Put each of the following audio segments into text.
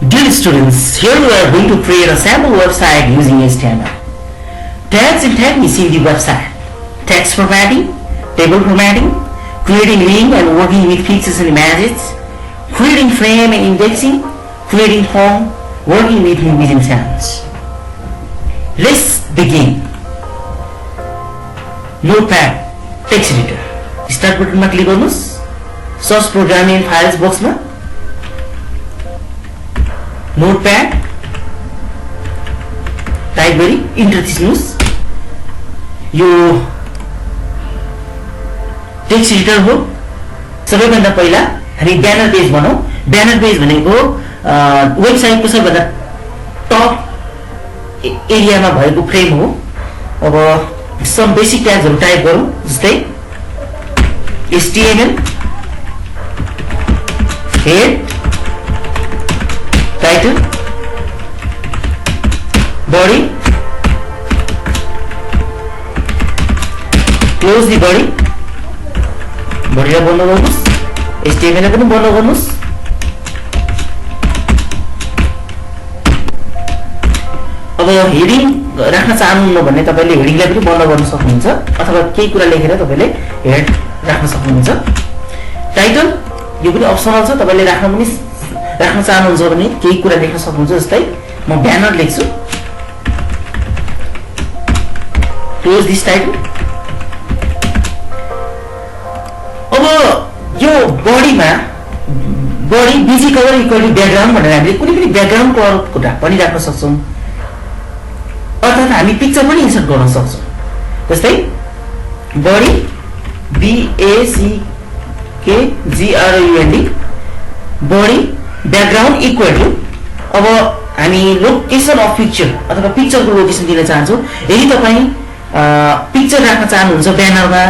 Dear students, here we are going to create a sample website using HTML. Tags and techniques in the website. Text formatting, table formatting, creating link and working with pictures and images, creating frame and indexing, creating home, working with medium sounds. Let's begin. Notepad, text editor. Start button ma click गर्नुस्. Source programming and files box ma Notepad type गरी enter थिच्नुस्. यो text editor हो. सबैभन्दा पहिला हामी banner page बनाऊ. Banner page भनेको वेबसाइटको सबैभन्दा टप एरियामा भएको फ्रेम हो. अब सम बेसिक ट्याग्सहरु टाइप गरौँ. जस्तै HTML head title body close the body body बन्द गर्नुस्. HTML पनि बन्द गर्नुस्. अब हेडिङ राख्न चाहनुहुन्न भने तपाईले हेडिङलाई पनि बन्द गर्न सक्नुहुन्छ अथवा केही कुरा लेखेर तपाईले हेड राख्न सक्नुहुन्छ. टाइटल यो पनि अप्सनल छ. तपाईले राख्न चाहनुहुन्छ भने केही कुरा लेख्न सक्नुहुन्छ. जस्तै म ब्यानर लेख्छु. Close this title. अब यो बडीमा body BG colour equal to background भनेर हामीले कुनै पनि ब्याकग्राउन्ड कलर पनि राख्न सक्छौं. अर्थात् हामी पिक्चर पनि इन्सर्ट गर्न सक्छौं. जस्तै body BACKGROUND body background equal to. अब हामी लोकेसन अफ पिक्चर अथवा पिक्चरको लोकेसन दिन चाहन्छौँ. यदि तपाई पिक्चर राख्न चाहनुहुन्छ ब्यानरमा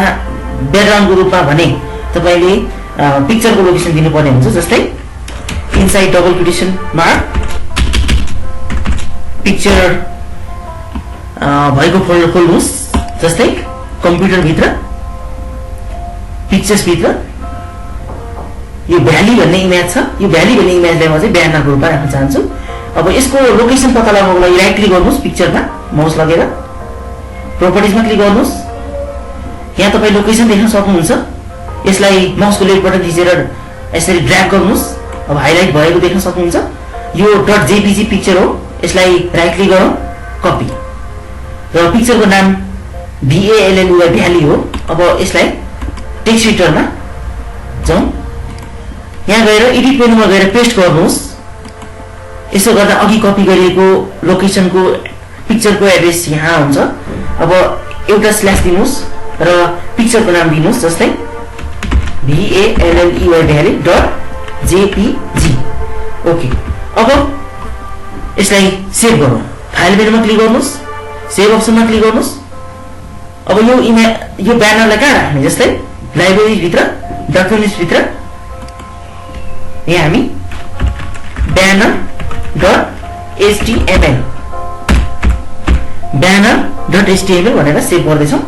ब्याकग्राउन्डको रूपमा भने तपाईले पिक्चरको लोकेसन दिनुपर्ने हुन्छ. जस्तै inside double quotation mark picture भएको फोल्डर खोल्नुस्. जस्तै कम्प्युटर भित्र पिक्चर्स भित्र यो भ्याली भन्ने इमेज छ. यो भ्याली भन्ने इमेजलाई म चाहिँ ब्यानरको रूपमा राख्न चाहन्छु. अब यसको लोकेसन पत्ता लगाउनको लागि राइट क्लिक गर्नुस्. पिक्चरमा माउस लगेर प्रोपर्टिजमा क्लिक गर्नुस्. यहाँ तपाई लोकेसन देख्न सक्नुहुन्छ. यसलाई माउसको लेफ्ट बटन थिचेर यसरी ड्र्याग गर्नुस्. अब हाइलाइट भएको देख्न सक्नुहुन्छ. यो .jpg पिक्चर हो. यसलाई राइट क्लिक गरौँ, कपी. र पिक्चरको नाम VALLY भ्याली हो. अब यसलाई टेक्स्ट एडिटरमा जाउँ. यहाँ गएर एडिट मेनुमा गएर पेस्ट गर्नुहोस्. यसो गर्दा अघि कपी गरिएको लोकेसनको पिक्चरको एड्रेस यहाँ हुन्छ. अब एउटा स्ल्यास दिनुहोस् र पिक्चरको नाम दिनुहोस्. जस्तै VALLY .jpg. ओके. अब यसलाई सेभ गरौँ. फाइल मेनुमा क्लिक गर्नुहोस्. सेभ अप्सनमा क्लिक गर्नुहोस्. अब यो ब्यानरलाई कहाँ राख्ने? जस्तै लाइब्रेरी भित्र डकुमेन्ट्स भित्र यहाँ हामी banner.html भनेर सेभ गर्दैछौँ.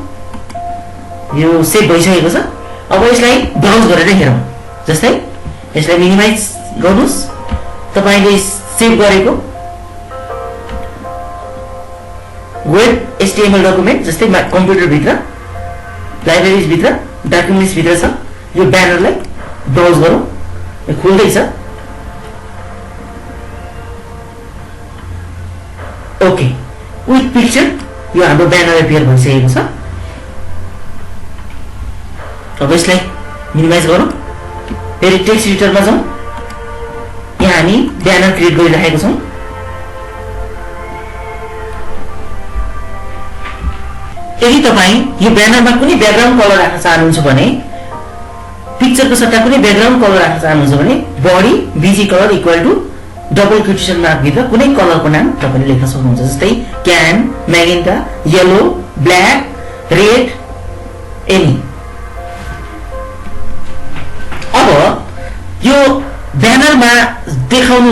यो सेभ भइसकेको छ. अब यसलाई ब्राउज गरेर हेरौँ. जस्तै यसलाई मिनिमाइज गर्नुस्. तपाईले सेभ गरेको वेब HTML डकुमेन्ट जस्तै कम्प्युटर भित्र लाइब्रेरीज भित्र डकुमेन्ट्स भित्र छ. यो ब्यानरलाई ब्राउज गरौँ. यो खुल्दैछ. ओके. विथ पिक्चर यो हाम्रो ब्यानर एपियर भइसकेको छ. अब यसलाई मिनिमाइज गरौँ. फेरि टेक्स्ट एडिटरमा जाउँ. यहाँ हामी ब्यानर क्रिएट गरिरहेका छौँ. यदि तपाई यो ब्यानरमा कुनै ब्याकग्राउन्ड कलर राख्न चाहनुहुन्छ भने पिक्चरको सट्टा कुनै ब्याकग्राउन्ड कलर राख्न चाहनुहुन्छ भने body BG colour equal to double quotation mark भित्र कुनै कलरको नाम तपाईले लेख्न सक्नुहुन्छ. जस्तै cyan, magenta, yellow, black, red, any. अब यो ब्यानरमा देखाउन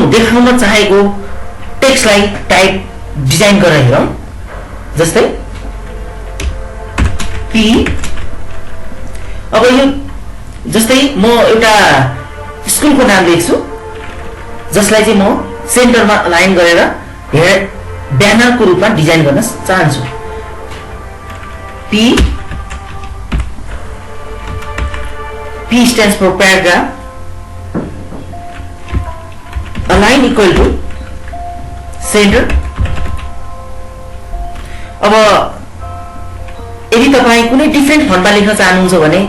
चाहेको टेक्स्टलाई टाइप डिजाइन गरेर हेरौँ. जस्तै P. अब यो जस्तै म एउटा स्कुलको नाम लेख्छु जसलाई चाहिँ म सेन्टरमा अलाइन गरेर ब्यानरको रूपमा डिजाइन गर्न चाहन्छु। P stands for paragraph. Align equal to center. अब यदि तपाईं कुनै डिफरेन्ट फन्टमा लेख्न चाहनुहुन्छ भने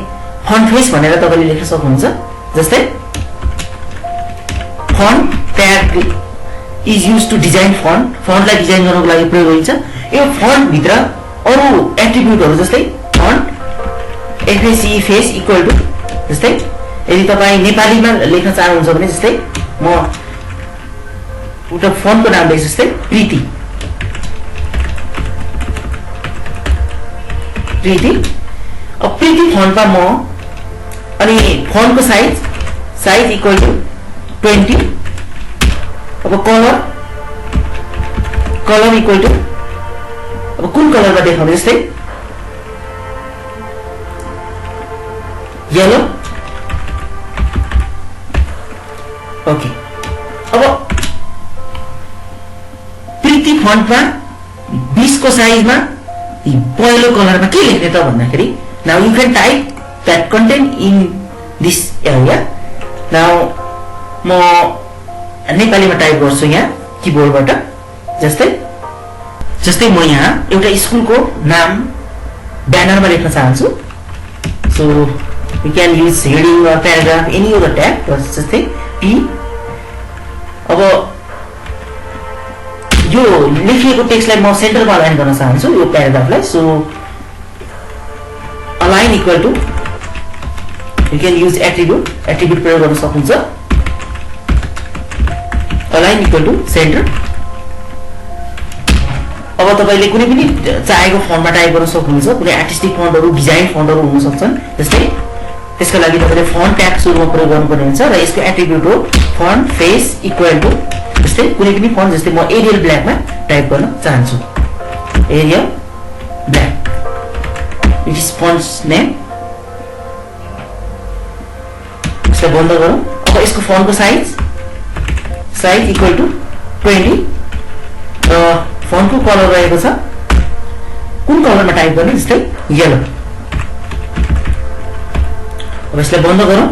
फन्ट फेस भनेर तपाईले लेख्न सक्नुहुन्छ। जस्तै font tag is used to design font, फन्टलाई डिजाइन गर्नको लागि प्रयोग गरिन्छ। यो फन्ट भित्र अरु एट्रिब्युटहरु जस्तै font F A C face equal to, जस्तै यदि तपाई नेपालीमा लेख्न चाहनुहुन्छ भने जस्तै म एउटा फन्टको नाम लेख्छु जस्तै प्रीति। अब प्रीति फन्टमा म अनि फन्टको साइज इक्वल टु 20। अब कलर इक्वल टु अब कुन कलरमा देखाउने जस्तै येलो। ओके, अब प्रीति फन्टमा 20 को साइजमा पहिलो कलरमा के लेख्ने त भन्दाखेरि now you can type that content in this area. Now म नेपालीमा टाइप गर्छु यहाँ किबोर्डबाट। जस्तै म यहाँ एउटा स्कुलको नाम ब्यानरमा लेख्न चाहन्छु। So you can use heading or paragraph any other tag. जस्तै P। अब यो लेखिएको टेक्स्टलाई म सेन्टरमा अलाइन गर्न चाहन्छु यो प्याराग्राफलाई। So align equal to you can use attribute प्रयोग गर्न सक्नुहुन्छ। Align equal to centre. अब तपाईले कुनै पनि चाहेको फन्टमा टाइप गर्न सक्नुहुन्छ। कुनै आर्टिस्टिक फन्टहरु, डिजाइन फन्टहरु हुन सक्छन्। जस्तै त्यसका लागि तपाईले फन्ट ट्याग सुरुमा प्रयोग गर्नुपर्ने हुन्छ र यसको एट्रिब्युट हो फन्ट फेस इक्वल टु, जस्तै कुनै पनि फन्ट। जस्तै म एरियल ब्ल्याकमा टाइप गर्न चाहन्छु, Arial black. It is font's name. यसलाई बन्द गरौँ। अब यसको फन्टको साइज इक्वल टु 20 र फन्टको कलर रहेको छ कुन कलरमा टाइप गर्ने जस्तै येलो। अब यसलाई बन्द गरौँ।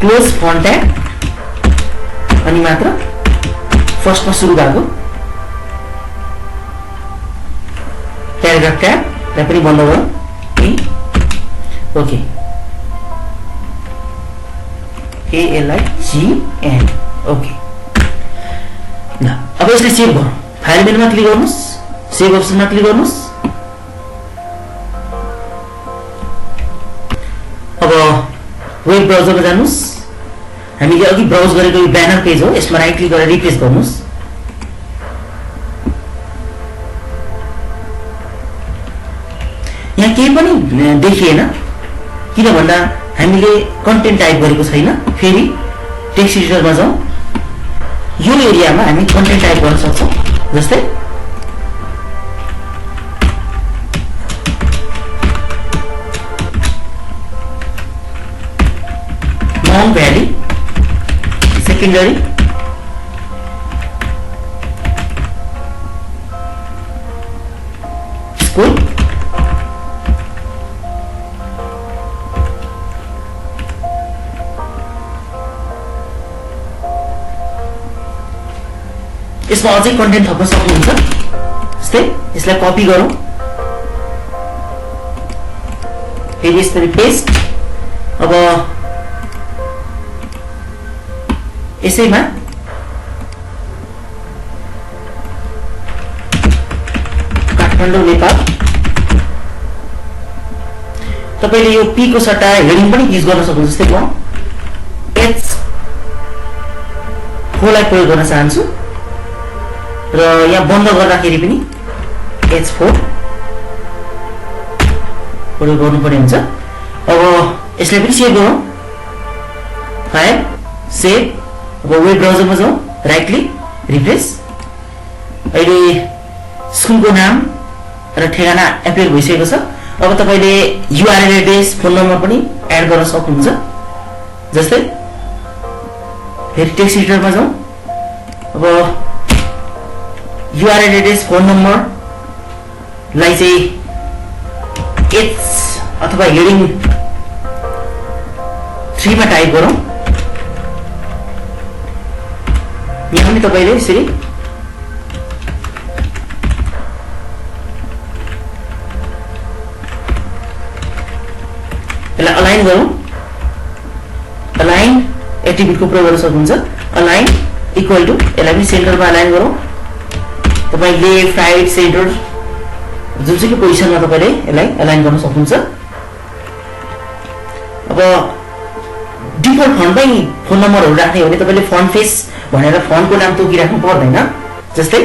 क्लोज फन्ट ट्याग अनि मात्र फर्स्टमा सुरु भएको प्याराग्राफ ट्यागलाई पनि बन्द गरौँ। Okay, ALIGN। ओके, ल अब यसलाई सेभ गरौँ। फाइल मेनुमा क्लिक गर्नुस्, सेभ अप्सनमा क्लिक गर्नुस्। अब वेब ब्राउजरमा जानुस्। हामीले अघि ब्राउज गरेको यो ब्यानर पेज हो, यसमा राइट क्लिक गरेर रिफ्रेश गर्नुस्। यहाँ केही पनि देखिएन, किन भन्दा हामीले कन्टेन्ट टाइप गरेको छैन। फेरि टेक्स्ट एडिटरमा जाउँ। यो एरियामा हामी कन्टेन्ट टाइप गर्न सक्छौँ। जस्तै माउन्ट भ्याली सेकेन्डरी स्कुल। यसमा अझै कन्टेन्ट थप्न सक्नुहुन्छ। जस्तै यसलाई कपी गरौँ, फेरि यसरी पेस्ट। अब यसैमा काठमाडौँ नेपाल। तपाईले यो पी को सट्टा हेडिङ पनि युज गर्न सक्नुहुन्छ। जस्तै म H4 लाई प्रयोग गर्न चाहन्छु र यहाँ बन्द गर्दाखेरि पनि H4 प्रयोग गर्नुपर्ने हुन्छ। अब यसलाई पनि सेभ गरौँ। File save. अब वेब ब्राउजरमा जाउँ, राइट क्लिक रिफ्रेश। अहिले स्कुलको नाम र ठेगाना एप्लाई भइसकेको छ। अब तपाईले URL एड्रेस फोन नम्बर पनि एड गर्न सक्नुहुन्छ जस्तै फेरि टेक्स्ट एडिटरमा जाउँ अब URL एड्रेस फोन नम्बर लाई चाहिँ H अथवा हेडिङ 3 मा टाइप गरौँ यहाँ पनि तपाईले यसरी यसलाई अलाइन गरौँ अलाइन एट्रिब्युटको प्रयोग गर्न सक्नुहुन्छ अलाइन इक्वल टु यसलाई पनि सेन्टरमा अलाइन गरौँ तपाई लेफ्ट राइट सेन्टर जुनसुकै पोजिसनमा तपाईले यसलाई अलाइन गर्न सक्नुहुन्छ अब डिफल्ट फन्टमै फोन नम्बरहरु राख्ने हो भने तपाईले फन्ट फेस भनेर फन्टको नाम तोकिराख्नु पर्दैन जस्तै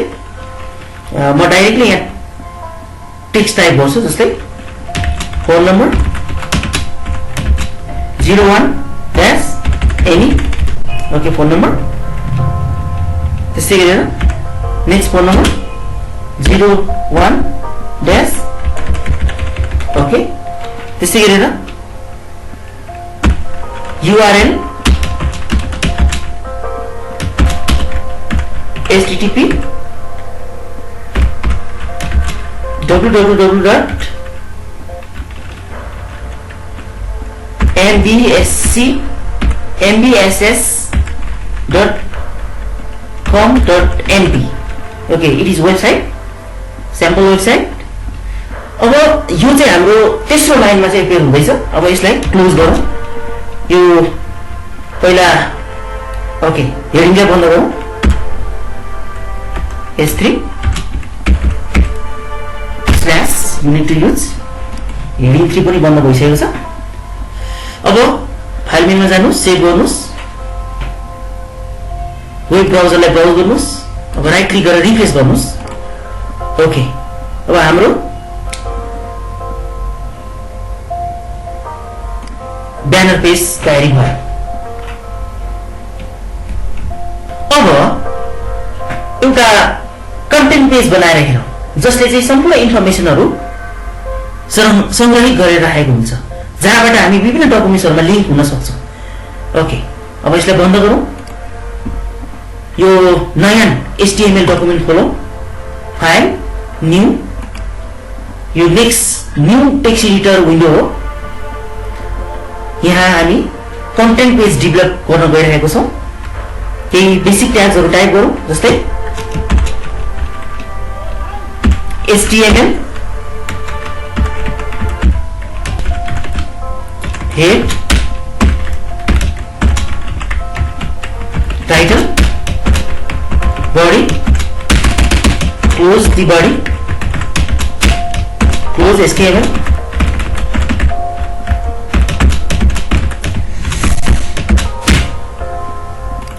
म डाइरेक्टली यहाँ टेक्स्ट टाइप गर्छु जस्तै phone number 01 dash any okay phone number त्यसै गरेर next phone number 01 dash okay त्यसै गरेर URL http mbsss.com.np okay it is website sample website अब यो चाहिँ हाम्रो तेस्रो लाइनमा चाहिँ एपियर हुँदैछ अब यसलाई क्लोज गरौँ यो पहिला ओके हेडिङलाई बन्द गरौँ S3 slash you need to use heading 3 पनि बन्द भइसकेको छ अब फाइल मेनुमा जानुस् सेभ गर्नुस् वेब ब्राउजरलाई ब्राउज गर्नुस् अब राइट क्लिक गरेर रिफ्रेश गर्नुस् ओके अब हाम्रो ब्यानर पेज तयारी भयो अब एउटा कन्टेन्ट पेज बनाएर हेरौँ जसले चाहिँ सम्पूर्ण इन्फर्मेसनहरु संग्रहित गरेर राखेको हुन्छ जहाँबाट हामी विभिन्न डकुमेन्ट्सहरुमा लिंक हुन सक्छौं ओके अब यसलाई बन्द गरौँ यो नयाँ HTML डकुमेन्ट खोलौं फाइल न्यू यो next new text editor window हो यहाँ हामी कन्टेन्ट पेज डेभलप गर्न गइरहेको छौं केही बेसिक ट्याग्सहरु टाइप गरौँ जस्तै HTML head title body close the body close HTML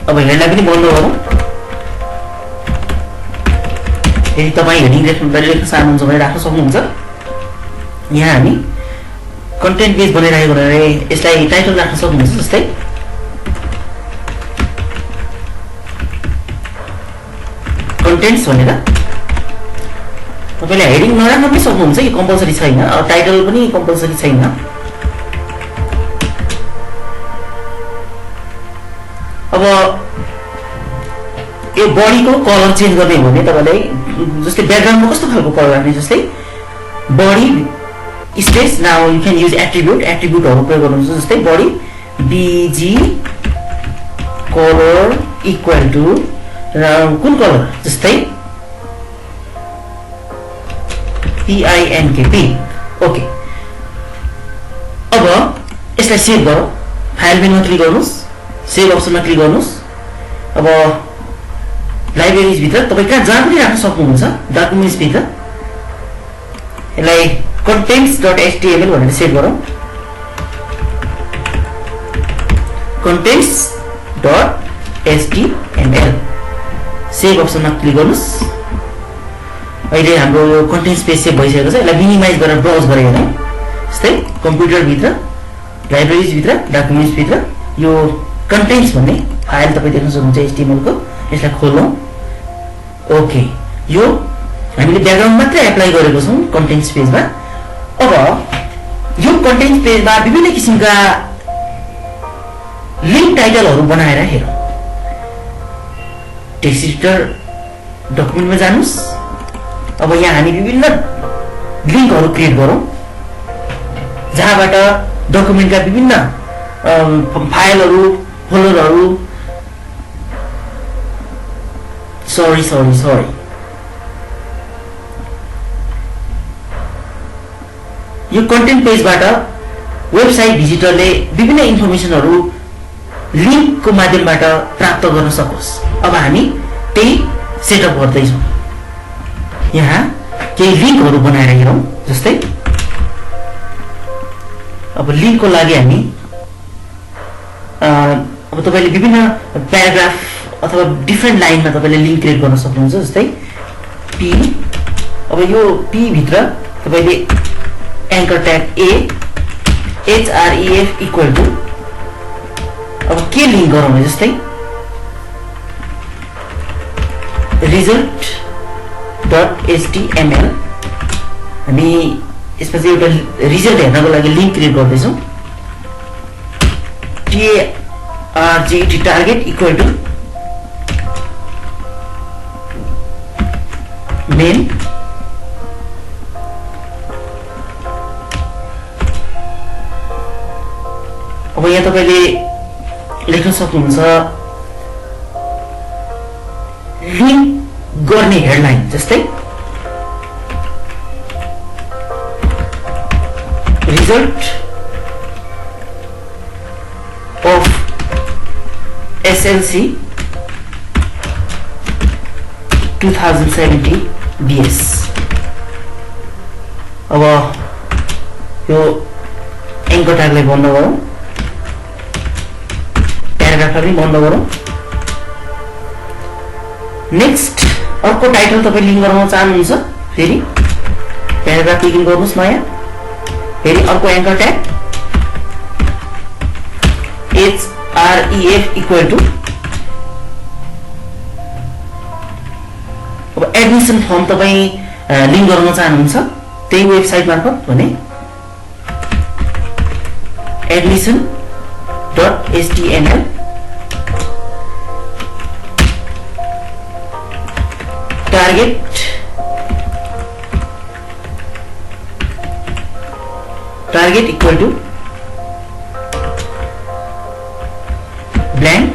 अब हेडलाई पनि बन्द गरौँ यदि तपाई हेडिङ लेख्न चाहनुहुन्छ भने राख्न सक्नुहुन्छ यहाँ हामी कन्टेन्ट पेज बनाइरहेको हुनाले यसलाई टाइटल राख्न सक्नुहुन्छ जस्तै कन्टेन्ट्स भनेर तपाईले हेडिङ नराख्न पनि सक्नुहुन्छ यो कम्पल्सरी छैन टाइटल पनि कम्पल्सरी छैन अब यो बडीको कलर चेन्ज गर्ने हो भने तपाईलाई जस्तै ब्याकग्राउन्डमा कस्तो खालको कलर राख्ने जस्तै body space now you can use एट्रिब्युटहरु प्रयोग गर्नुहुन्छ जस्तै body bg colour equal to कुन कलर जस्तै pink ओके अब यसलाई सेभ गरौँ फाइल मेनुमा क्लिक गर्नुस् सेभ अप्सनमा क्लिक गर्नुस् अब लाइब्रेरीज भित्र तपाई जहाँ पनि राख्न सक्नुहुन्छ डकुमेन्ट्स भित्र यसलाई contents.html भनेर सेभ गरौँ contents.html सेभ अप्सनमा क्लिक गर्नुस् अहिले हाम्रो यो कन्टेन्ट्स पेज सेभ भइसकेको छ यसलाई मिनिमाइज गरेर ब्राउज गरेर हेरौँ जस्तै कम्प्युटर भित्र लाइब्रेरीज भित्र डकुमेन्ट्स भित्र यो कन्टेन्ट्स भन्ने फाइल तपाई देख्न सक्नुहुन्छ HTML को यसलाई खोलौँ ओके यो हामीले ब्याकग्राउन्ड मात्र एप्लाई गरेको छौं कन्टेन्ट्स पेजमा अब यो कन्टेन्ट पेजमा विभिन्न किसिमका लिंक टाइटलहरु बनाएर हेरौं। टेक्स्ट एडिटर डकुमेन्टमा जानुस्। अब यहाँ हामी विभिन्न लिंकहरु क्रिएट गरौं जहाँबाट डकुमेन्टका विभिन्न फाइलहरु फोल्डरहरु सरी यो कन्टेन्ट पेजबाट वेबसाइट भिजिटरले विभिन्न इन्फर्मेसनहरु लिंकको माध्यमबाट प्राप्त गर्न सकोस्। अब हामी त्यही सेटअप गर्दै छौं। यहाँ केही लिंकहरु बनाएर हेरौं। जस्तै अब लिंकको लागि हामी अब तपाईले विभिन्न प्याराग्राफ अथवा डिफरेन्ट लाइनमा तपाईले लिंक क्रिएट गर्न सक्नुहुन्छ। जस्तै पी, अब यो पी भित्र तपाईले anchor tag a href equal to अब के लिंक गरौँ। जस्तै result.html हामी यसपछि एउटा रिजल्ट हेर्नको लागि लिंक क्रिएट गर्दै छौं। target target equal to main अब यहाँ तपाईले लेख्न सक्नुहुन्छ लिंक गर्ने हेडलाइन। जस्तै रिजल्ट अफ SLC 2070 BS। अब यो एंकर ट्यागलाई बन्द गरौँ, प्याराग्राफलाई बन्द गरौँ। नेक्स्ट अर्को टाइटल तपाई लिंक गर्न चाहनुहुन्छ, फेरि प्याराग्राफ लिंक गर्नुस् नयाँ, फेरि अर्को anchor tag href equal to अब एडमिसन फर्म तपाई लिंक गर्न चाहनुहुन्छ त्यही वेबसाइट मार्फत भने admission.html target equal to blank।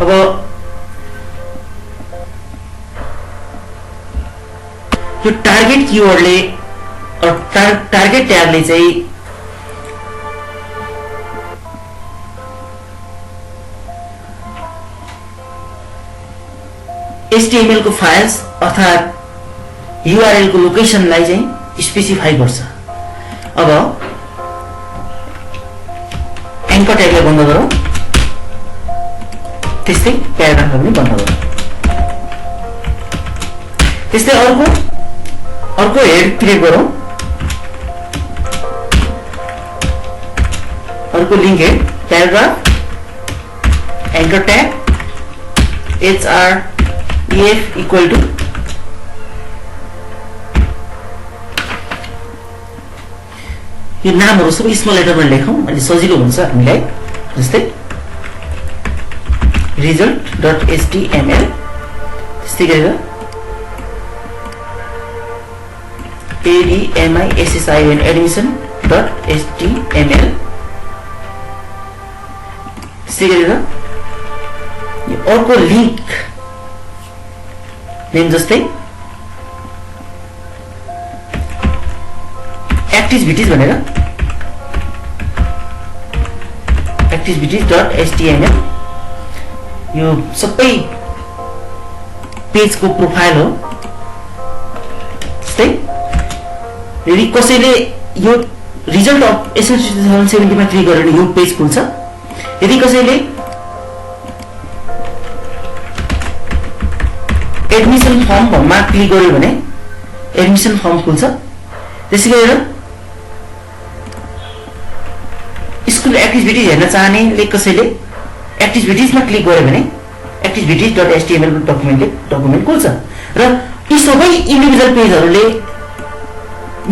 अब यो टार्गेट कीवर्डले और टार्गेट ट्यागले चाहिँ HTML को फाइल्स अर्थात URL को लोकेसनलाई चाहिँ स्पेसिफाई गर्छ। अब एंकर ट्यागलाई बन्द गरौँ, त्यस्तै प्याराग्राफ पनि बन्द गरौँ। त्यस्तै अर्को हेड क्रिएट गरौँ, अर्को link head paragraph anchor tag href equal to यो नामहरु सबै स्मल लेटरमा लेखौं, अनि सजिलो हुन्छ हामीलाई। जस्तै result.html त्यस्तै गरेर admission.html त्यस्तै गरेर यो अर्को लिंक नेम जस्तै activities भनेर activities.html यो सबै पेजको प्रोफाइल हो। त्यस्तै यदि कसैले यो रिजल्ट अफ SLC 2070 मा क्लिक गरेर यो पेज खुल्छ, यदि कसैले एडमिसन फर्म मा क्लिक गर्यो भने एडमिसन फर्म खुल्छ। त्यसै गरेर स्कुल एक्टिभिटीज हेर्न चाहनेले कसैले एक्टिभिटीजमा क्लिक गर्यो भने activities.html डकुमेन्ट खुल्छ। र यी सबै इन्डिभिजुअल पेजहरुले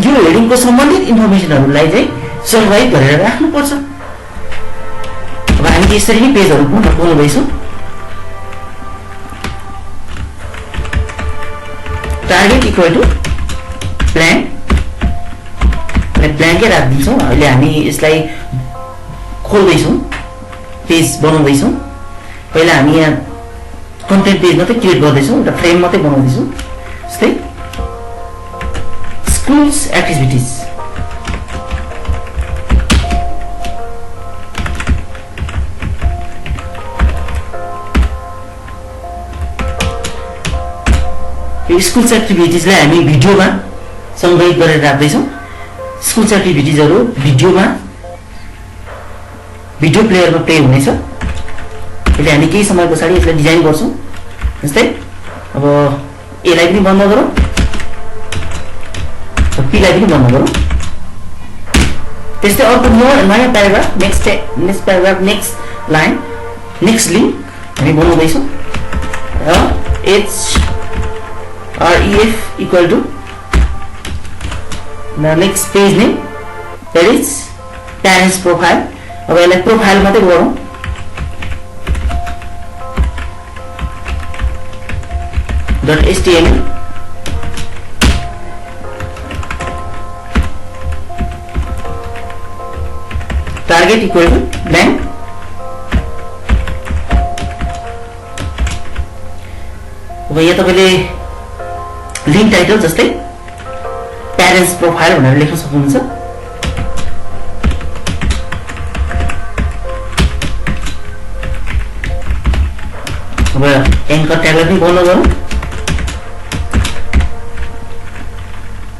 यो हेडिङको सम्बन्धित इन्फर्मेसनहरूलाई चाहिँ सर्भाइभ गरेर राख्नुपर्छ। अब हामी यसरी नै पेजहरू बनाउँदैछौँ। टार्गेट इक्वल टु प्लान, प्लानकै राखिदिन्छौँ। अहिले हामी यसलाई खोल्दैछौँ, पेज बनाउँदैछौँ। पहिला हामी यहाँ कन्टेन्ट पेज मात्रै क्रिएट गर्दैछौँ, एउटा फ्रेम मात्रै बनाउँदैछौँ। जस्तै स्कुल्स एक्टिभिटिज, यो स्कुल्स एक्टिभिटिजलाई हामी भिडियोमा सङ्ग्रहित गरेर राख्दैछौँ। स्कुल्स एक्टिभिटिजहरू भिडियोमा भिडियो प्लेयरमा प्ले हुनेछ। अहिले हामी केही समय पछाडि यसलाई डिजाइन गर्छौँ। जस्तै अब एलाई पनि बन्द गरौँ, पीलाई पनि बन्द गरौँ। त्यस्तै अर्को नयाँ paragraph, next paragraph, next line, next link हामी बनाउँदैछौँ। र href equal to the next page name, that is parents profile. अब यसलाई प्रोफाइल मात्रै गरौँ। .html target equal to blank. अब यहाँ तपाईँले लिङ्क टाइटल जस्तै प्यारेन्ट्स प्रोफाइल भनेर लेख्न सक्नुहुन्छ। अब एङ्कर ट्यागलाई पनि बन्द गरौँ,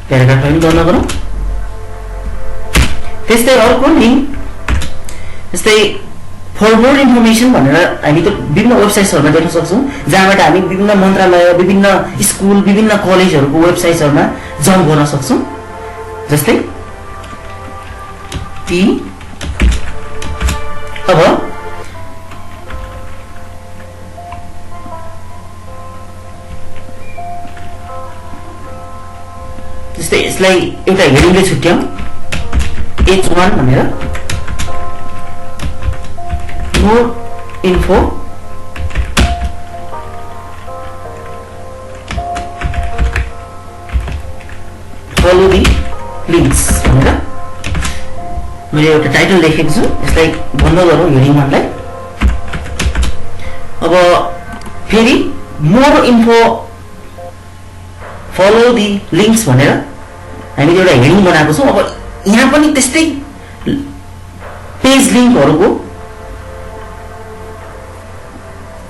प्याराग्राफलाई पनि बन्द गरौँ। त्यस्तै अर्को लिङ्क, जस्तै फर मोर इन्फर्मेसन भनेर हामी त विभिन्न वेबसाइट्सहरूमा देख्न सक्छौँ, जहाँबाट हामी विभिन्न मन्त्रालय, विभिन्न स्कुल, विभिन्न कलेजहरूको वेबसाइट्सहरूमा जम्प गर्न सक्छौँ। जस्तै ती अब जस्तै यसलाई एउटा हेडिङले छुट्याउँ, H1 भनेर more info follow the links भनेर मैले एउटा टाइटल लेखेको छु। यसलाई बन्द गरौँ हेडिङ वानलाई। अब फेरि मोर इन्फो फलो दी लिङ्क्स भनेर हामीले एउटा हेडिङ बनाएको छौँ। अब यहाँ पनि त्यस्तै पेज लिङ्कहरूको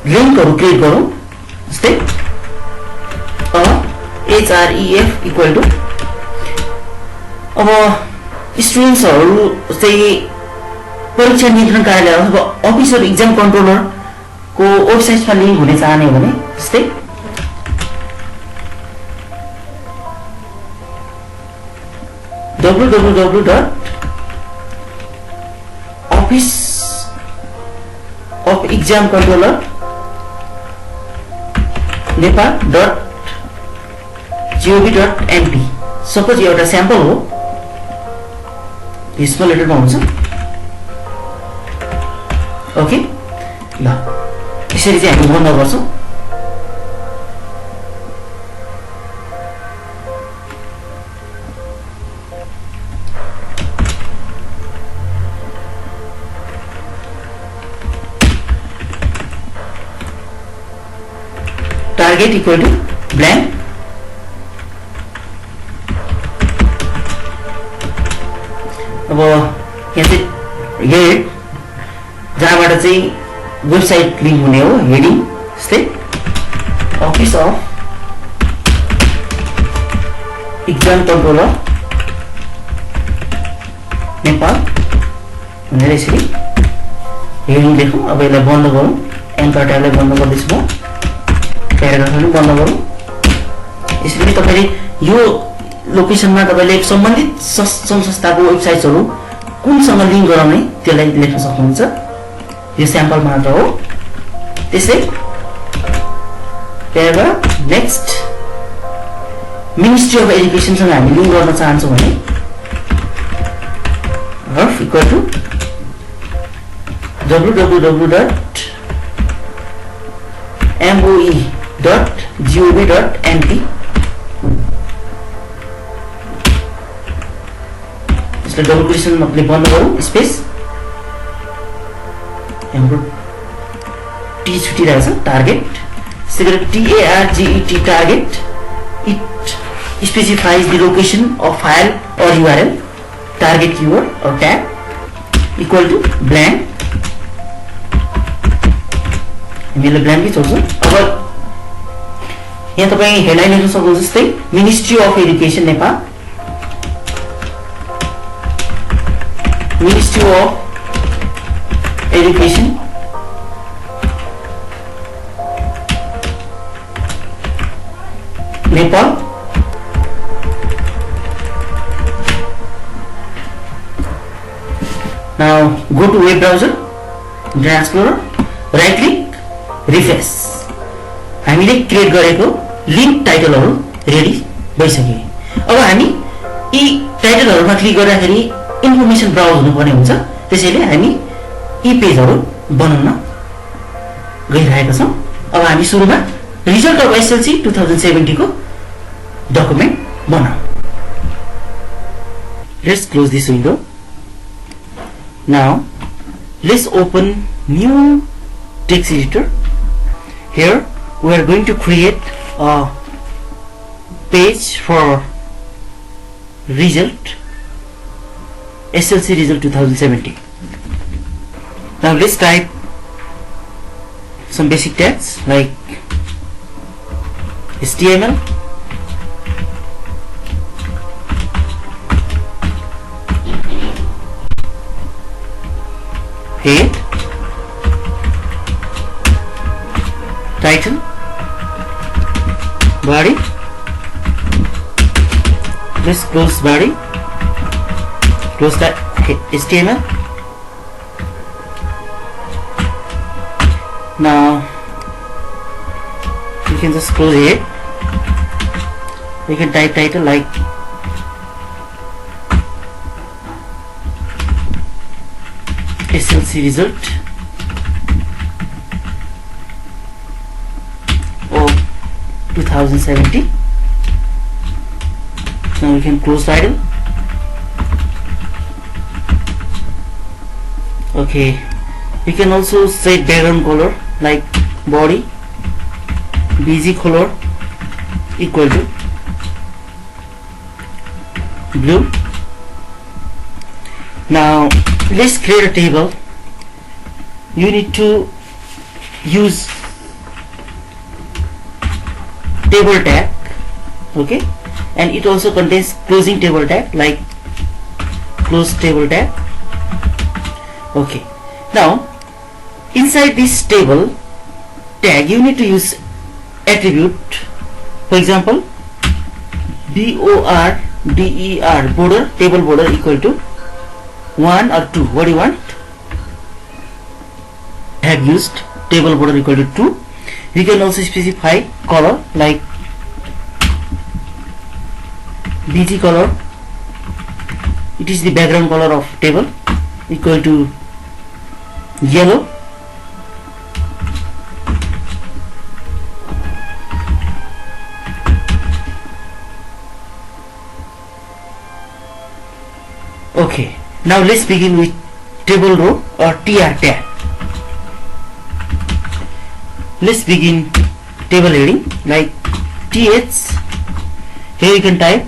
लिङ्कहरू क्रिएट गरौँ। जस्तै href इक्वल टु अब स्टुडेन्ट्सहरू चाहिँ परीक्षा नियन्त्रण कार्यालय अथवा अफिस अफ इक्जाम कन्ट्रोलरको वेबसाइटमा लिङ्क हुने चाहने हो भने जस्तै www.office of exam controller nepal.gov.np। Suppose एउटा स्याम्पल हो, स्मल लेटरमा हुन्छ। ओके, ल यसरी चाहिँ हामी बन्द गर्छौँ। Target equal to blank. अब यहाँ चाहिँ हेड, जहाँबाट चाहिँ वेबसाइट लिङ्क हुने हो, हेडिङ जस्तै office of exam controller Nepal भनेर यसरी हेडिङ लेखौँ। अब यसलाई बन्द गरौँ, एङ्कर ट्यागलाई बन्द गर्दैछु म, प्याराग्राफ पनि बन्द गरौँ। यसरी तपाईँले यो लोकेसनमा तपाईँले सम्बन्धित संस्थाको वेबसाइट्सहरू कुनसँग लिङ्क गराउने त्यसलाई लेख्न सक्नुहुन्छ। यो स्याम्पल मात्र हो। त्यसै प्याराग्राफ, नेक्स्ट मिनिस्ट्री अफ एजुकेसनसँग हामी लिङ्क गर्न चाहन्छौँ भने हर्फ इक्वल टु www.moe.gov.nt यसलाई डबल क्वेसनले बन्द गरौँ स्पेस हाम्रो टी छुटिरहेको छ टार्गेट त्यसै गरी TARGET target it specifies the location of file or URL target keyword or tag equal to blank हामीले ब्ल्याङ्कै छोड्छौँ अब यहाँ तपाईँ हेडलाइन लेख्न सक्नुहुन्छ जस्तै ministry of education Nepal ministry of education Nepal Now go to web browser, Internet Explorer, right click, refresh. हामीले create गरेको लिंक टाइटलहरु रेडी भइसक्यो। अब हामी यी टाइटलहरुमा क्लिक गर्दाखेरि इन्फर्मेसन ब्राउज हुनुपर्ने हुन्छ। त्यसैले हामी यी पेजहरु बनाउन गइरहेका छौं। अब हामी सुरुमा रिजल्ट अफ एसएलसी 2070 को डकुमेन्ट बनाऊ। Let's close this window. Now let's open new text editor. Here we are going to create a page for result SLC result 2070. Now let's type some basic tags like HTML, head, title, body. Let's close body, close that HTML. Now you can just close it. You can type title like SLC result of 2070. Now we can close title. Okay, you can also set background color like body BG color equal to blue. Now let's create a table. You need to use table tag, okay, and it also contains closing table tag like close table tag. Okay, now inside this table tag you need to use attribute. For example, BORDER border, table border equal to 1 or 2. What do you want? I have used table border equal to 2. You can also specify color like BG color. It is the background color of table equal to yellow. Okay. Now let's begin with table row or TR tag. Let's begin table heading like TH. Here you can type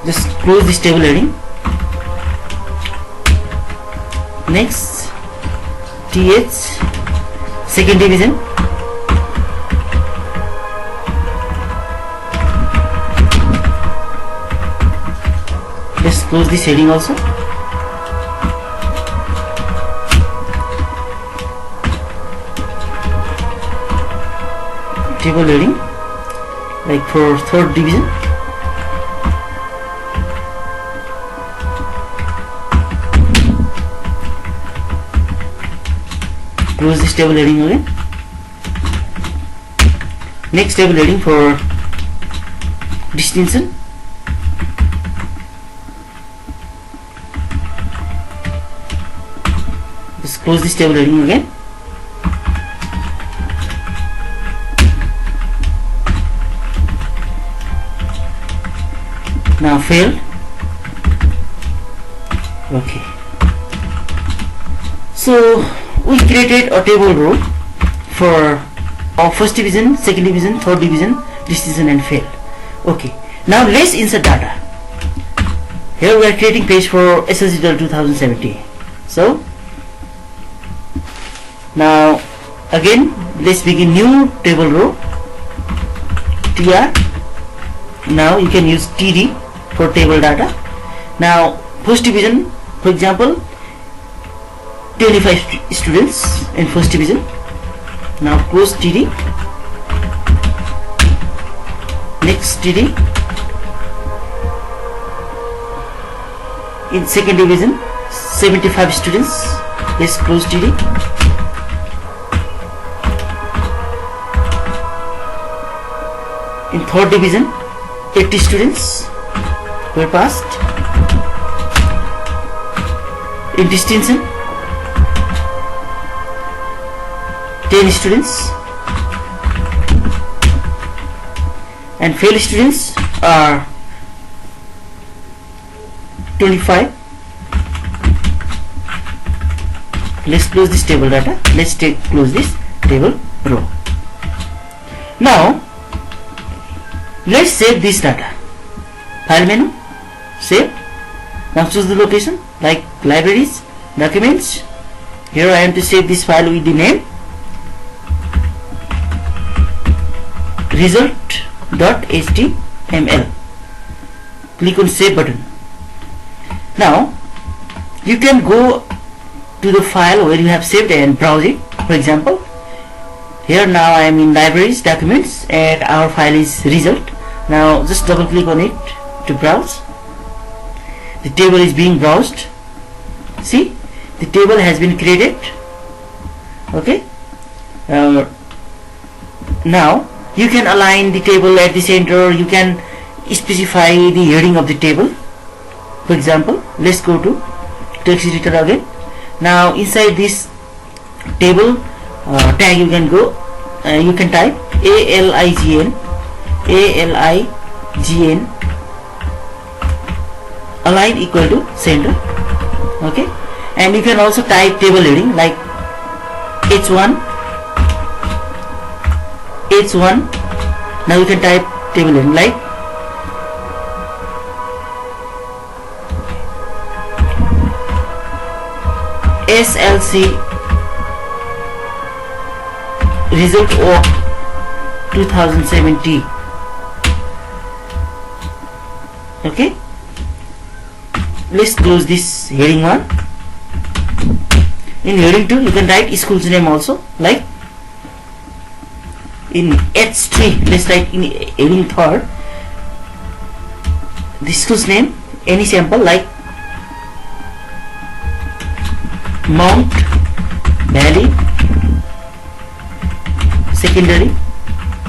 just close this table heading. Next TH second division. Let's close this heading also. Table heading like for third division. close this table heading again. Next table heading for distinction. Just close this table heading again. Now failed. Okay. So we created a table row for our first division, second division, third division, distinction and failed. Okay. Now let's insert data. Here we are creating page for SLC 2070. So now again let's begin new table row. TR. Now you can use TD for table data. Now first division, for example, 25 students in first division. Now close TD. Next TD. In second division, 75 students. Let's close TD. In third division, 80 students were passed. In distinction, 10 students, and failed students are 25. Let's close this table data. Let's close this table row. Now let's save this data. File menu, save. Now choose the location like libraries, documents. Here I am to save this file with the name result.html. Click on save button. Now you can go to the file where you have saved and browse it. For example, here now I am in libraries, documents, and our file is result. Now just double click on it to browse. The table is being browsed. See, the table has been created. Okay. Now you can align the table at the center. You can specify the heading of the table. For example, let's go to text editor again. Now inside this table tag you can go. You can type ALIGN align equal to center. Okay, and you can also type table heading like H1. Now you can type table heading like SLC result of 2070. Okay, let's close this heading 1. In heading 2 you can write school's name also, like in H3 let's write in heading 3rd the school's name, any sample like Mount Valley Secondary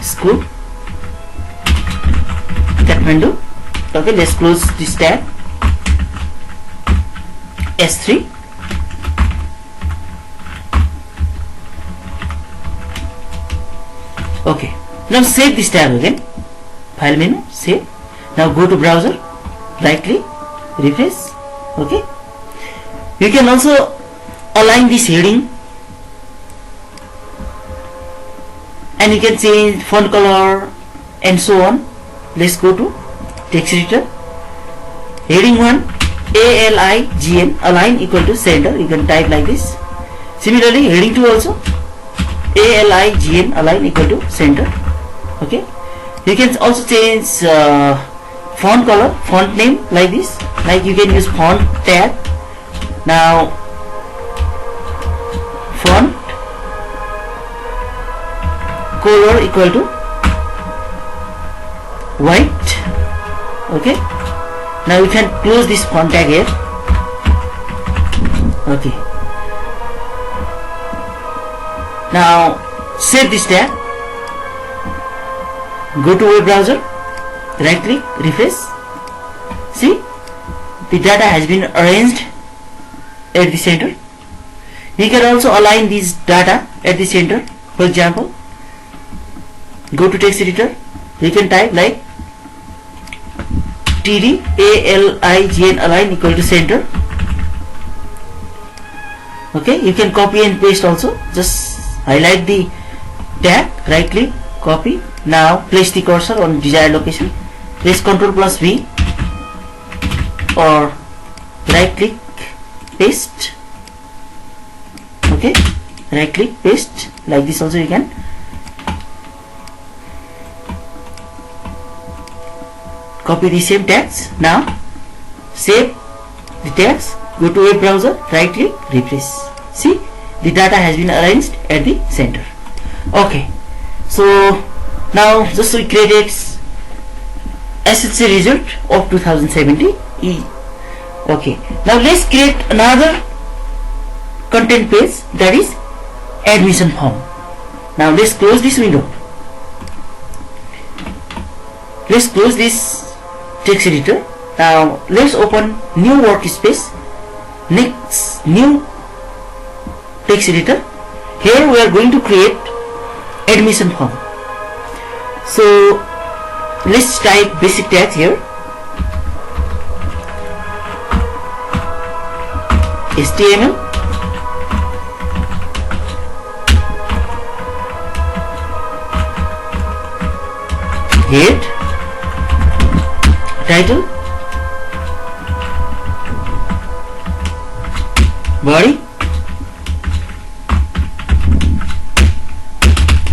School, Kathmandu. Okay, let's close this tab. S3. Okay, now save this tab again. File menu, save. Now go to browser, right click, refresh. Okay, you can also align this heading, and you can change font color and so on. Let's go to text editor. Heading 1 ALIGN align equal to center. You can type like this. Similarly, heading 2 also ALIGN align equal to center. Okay, you can also change font color, font name like this. Like you can use font tab. Now font color equal to white. Okay, now you can close this font tag here. Okay, Now save this tag, go to web browser, right click, refresh. See, the data has been arranged at the center. You can also align this data at the center. For example, go to text editor, you can type like td align align equal to center. Okay, you can copy and paste also. Just highlight the tag, right click, copy. Now place the cursor on desired location. Press Ctrl plus V or right click, paste. Okay, right click, paste. Like this also you can. Copy the same tags. Now save the tags, go to web browser, right click, refresh. See, the data has been arranged at the center. Okay, so now just we created SSC result of 2070. Okay, now let's create another content page, that is admission form. Now let's close this window. Let's close this text editor. Now let's open new workspace. Next, new text editor. Here we are going to create admission form. So let's type basic tags here. HTML, head, title, body,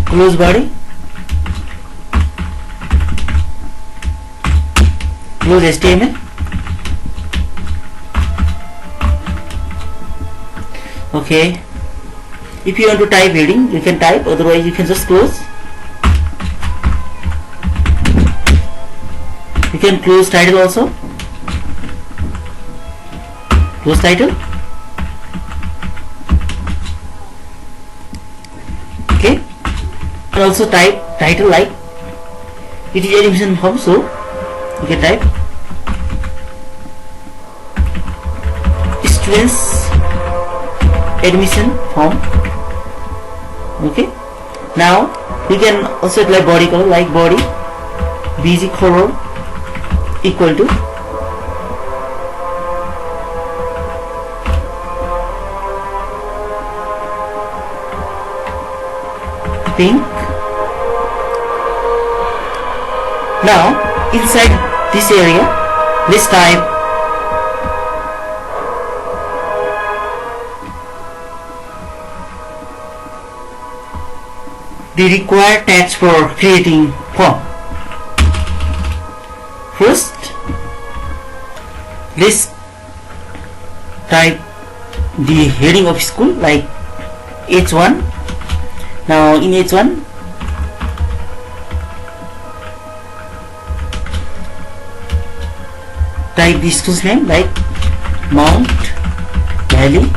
close body, close HTML. Okay, if you want to type heading, you can type, otherwise you can just close. You can close title also. Close title. Okay, and also type title like it is admission form, so you can type students admission form. Okay, now we can also apply body color, like body bg color equal to pink. Now inside this area, let's type the required tags for creating form. First, let's type the heading of school, like H1. Now in H1, type the school's name, like Mount Valley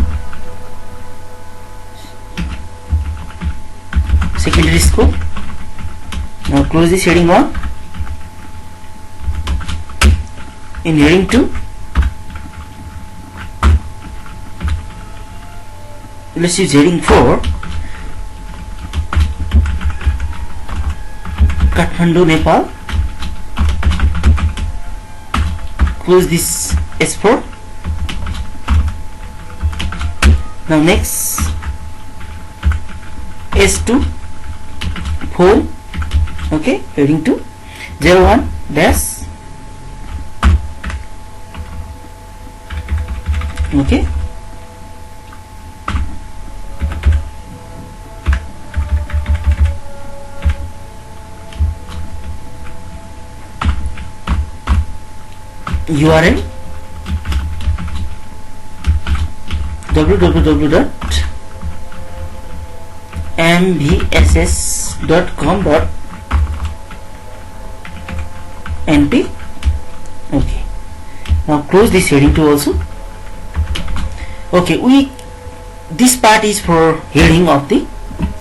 Secondary School. Now close this heading 1. In heading 2, let's use heading 4, Kathmandu, Nepal. Close this S4. Now next S2 4. Okay, heading 2 01 dash. Okay, URL www.mbss.com.np. Okay, now close this heading 2 also. Okay, this part is for heading of the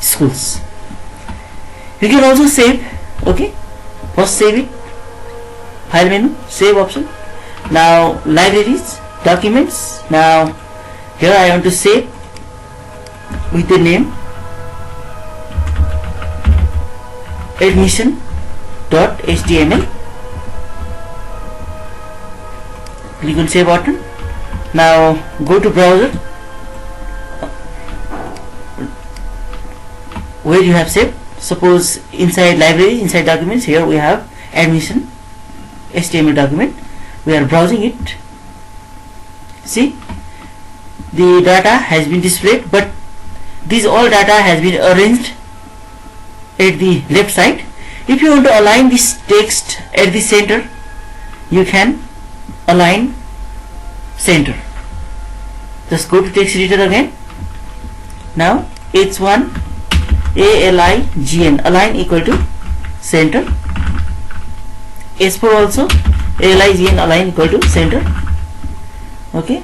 schools. You can also save. Okay, first save it, file menu, save option. Now libraries, documents. Now here I want to save with the name admission.html. Click on save button. Now go to browser where you have saved. Suppose inside library, inside documents, here we have admission HTML document. We are browsing it. See, the data has been displayed, but this all data has been arranged at the left side. If you want to align this text at the center, you can align center. Just go to text editor again. Now H1 ALIGN, align equal to center. H4 also ALIGN, align equal to center. Okay,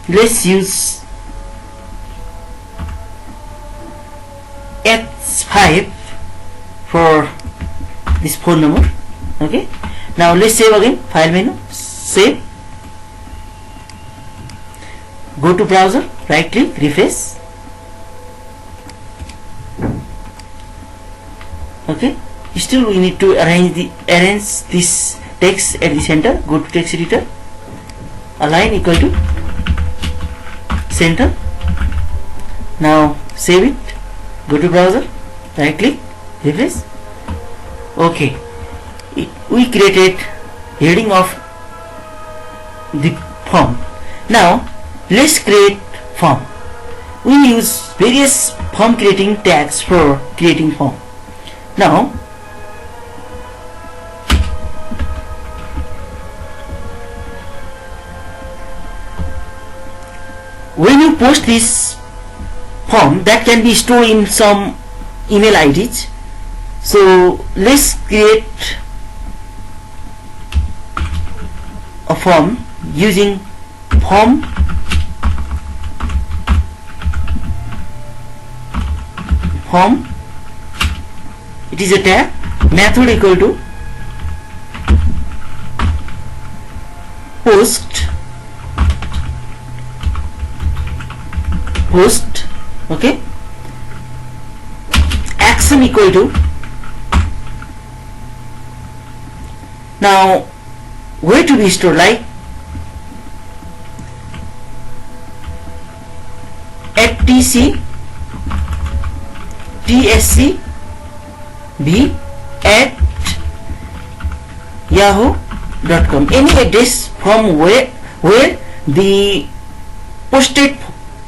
let's use H5 for this phone number. Okay, now let's save again. File menu, save. Go to browser, right click, refresh. Okay, still we need to arrange this text at the center. Go to text editor, align equal to center. Now save it. Go to browser, right click, refresh. Okay, we created heading of the form. Now let's create form. We use various form creating tags for creating form. Now when you post this form, that can be stored in some email IDs. So let's create a form using form it is a tag, method equal to post. Okay, action equal to, now where to be stored, like at tscb at yahoo.com, any address from where the posted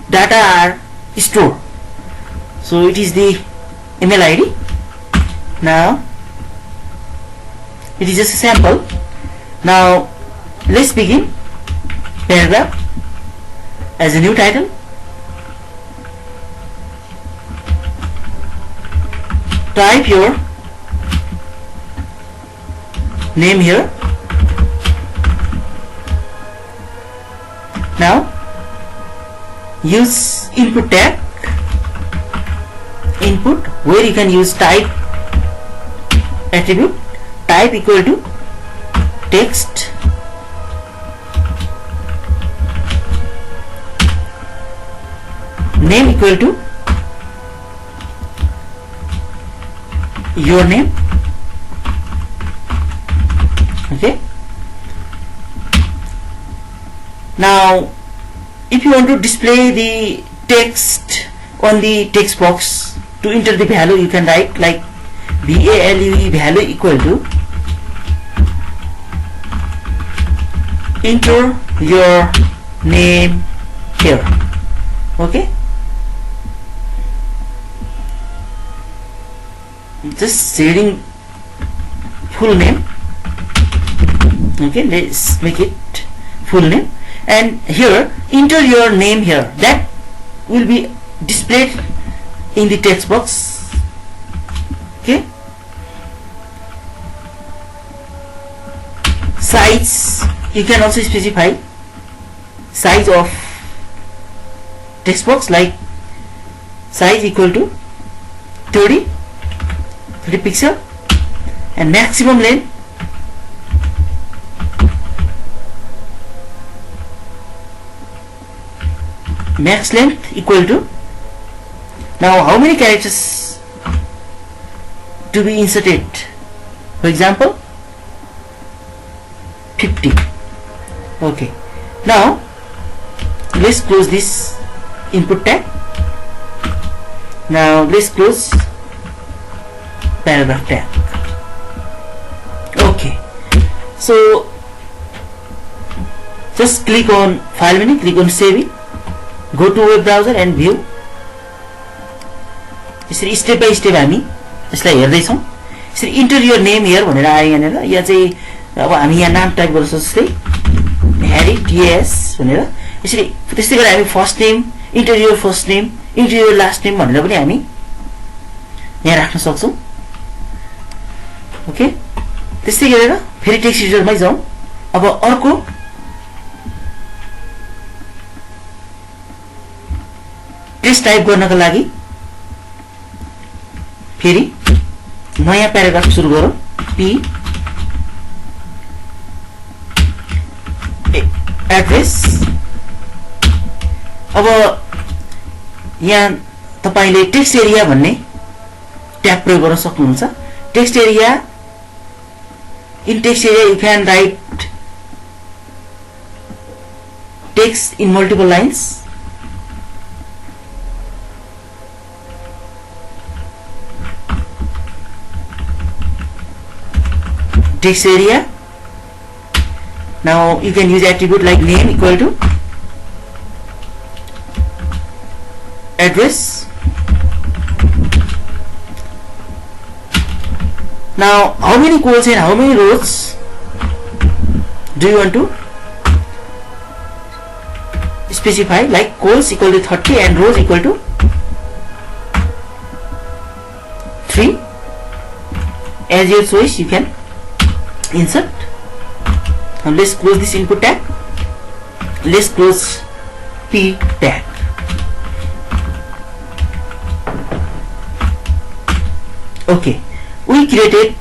data are stored. So it is the email ID. Now it is just a sample. Now let's begin paragraph as a new title. Type your name here. Now use input tag, input, where you can use type attribute. Type equal to text, name equal to your name. Okay, now if you want to display the text on the text box, to enter the value you can write like VALUE, value equal to enter your name here. Okay, just reading full name. Okay, let's make it full name, and here enter your name here, that will be displayed in the text box. Okay, size, you can also specify size of text box like size equal to 30 pixel and maximum length max length equal to, now how many characters to be inserted, for example 50. Okay, now let's close this input tag. Now let's close paragraph tag. Okay, so just click on file menu, click on saving, go to web browser and view. यसरी step by step हामी यसलाई हेर्दैछौँ. यसरी enter your name here भनेर आयो यहाँनिर. यहाँ चाहिँ अब हामी यहाँ नाम टाइप गर्छौँ जस्तै ह्यारी टिएस भनेर. यसरी त्यस्तै गरेर हामी first name, enter your first name, enter your last name भनेर पनि हामी यहाँ राख्न सक्छौँ. ओके, त्यस्तै गरेर फेरि टेक्स्ट एडिटरमै जाउँ. अब अर्को टेक्स्ट टाइप गर्नका लागि फेरि नयाँ प्याराग्राफ सुरु गरौँ. P address. अब यहाँ तपाईले टेक्स्ट एरिया भन्ने ट्याग प्रयोग गर्न सक्नुहुन्छ. Text area, in text area you can write text in multiple lines. Text area. Now you can use attribute like name equal to address. Now how many columns and how many rows do you want to specify? Like columns equal to 30 and rows equal to 3. As your choice you can insert. Now let's close this input tag. Let's close P tag. Okay, we created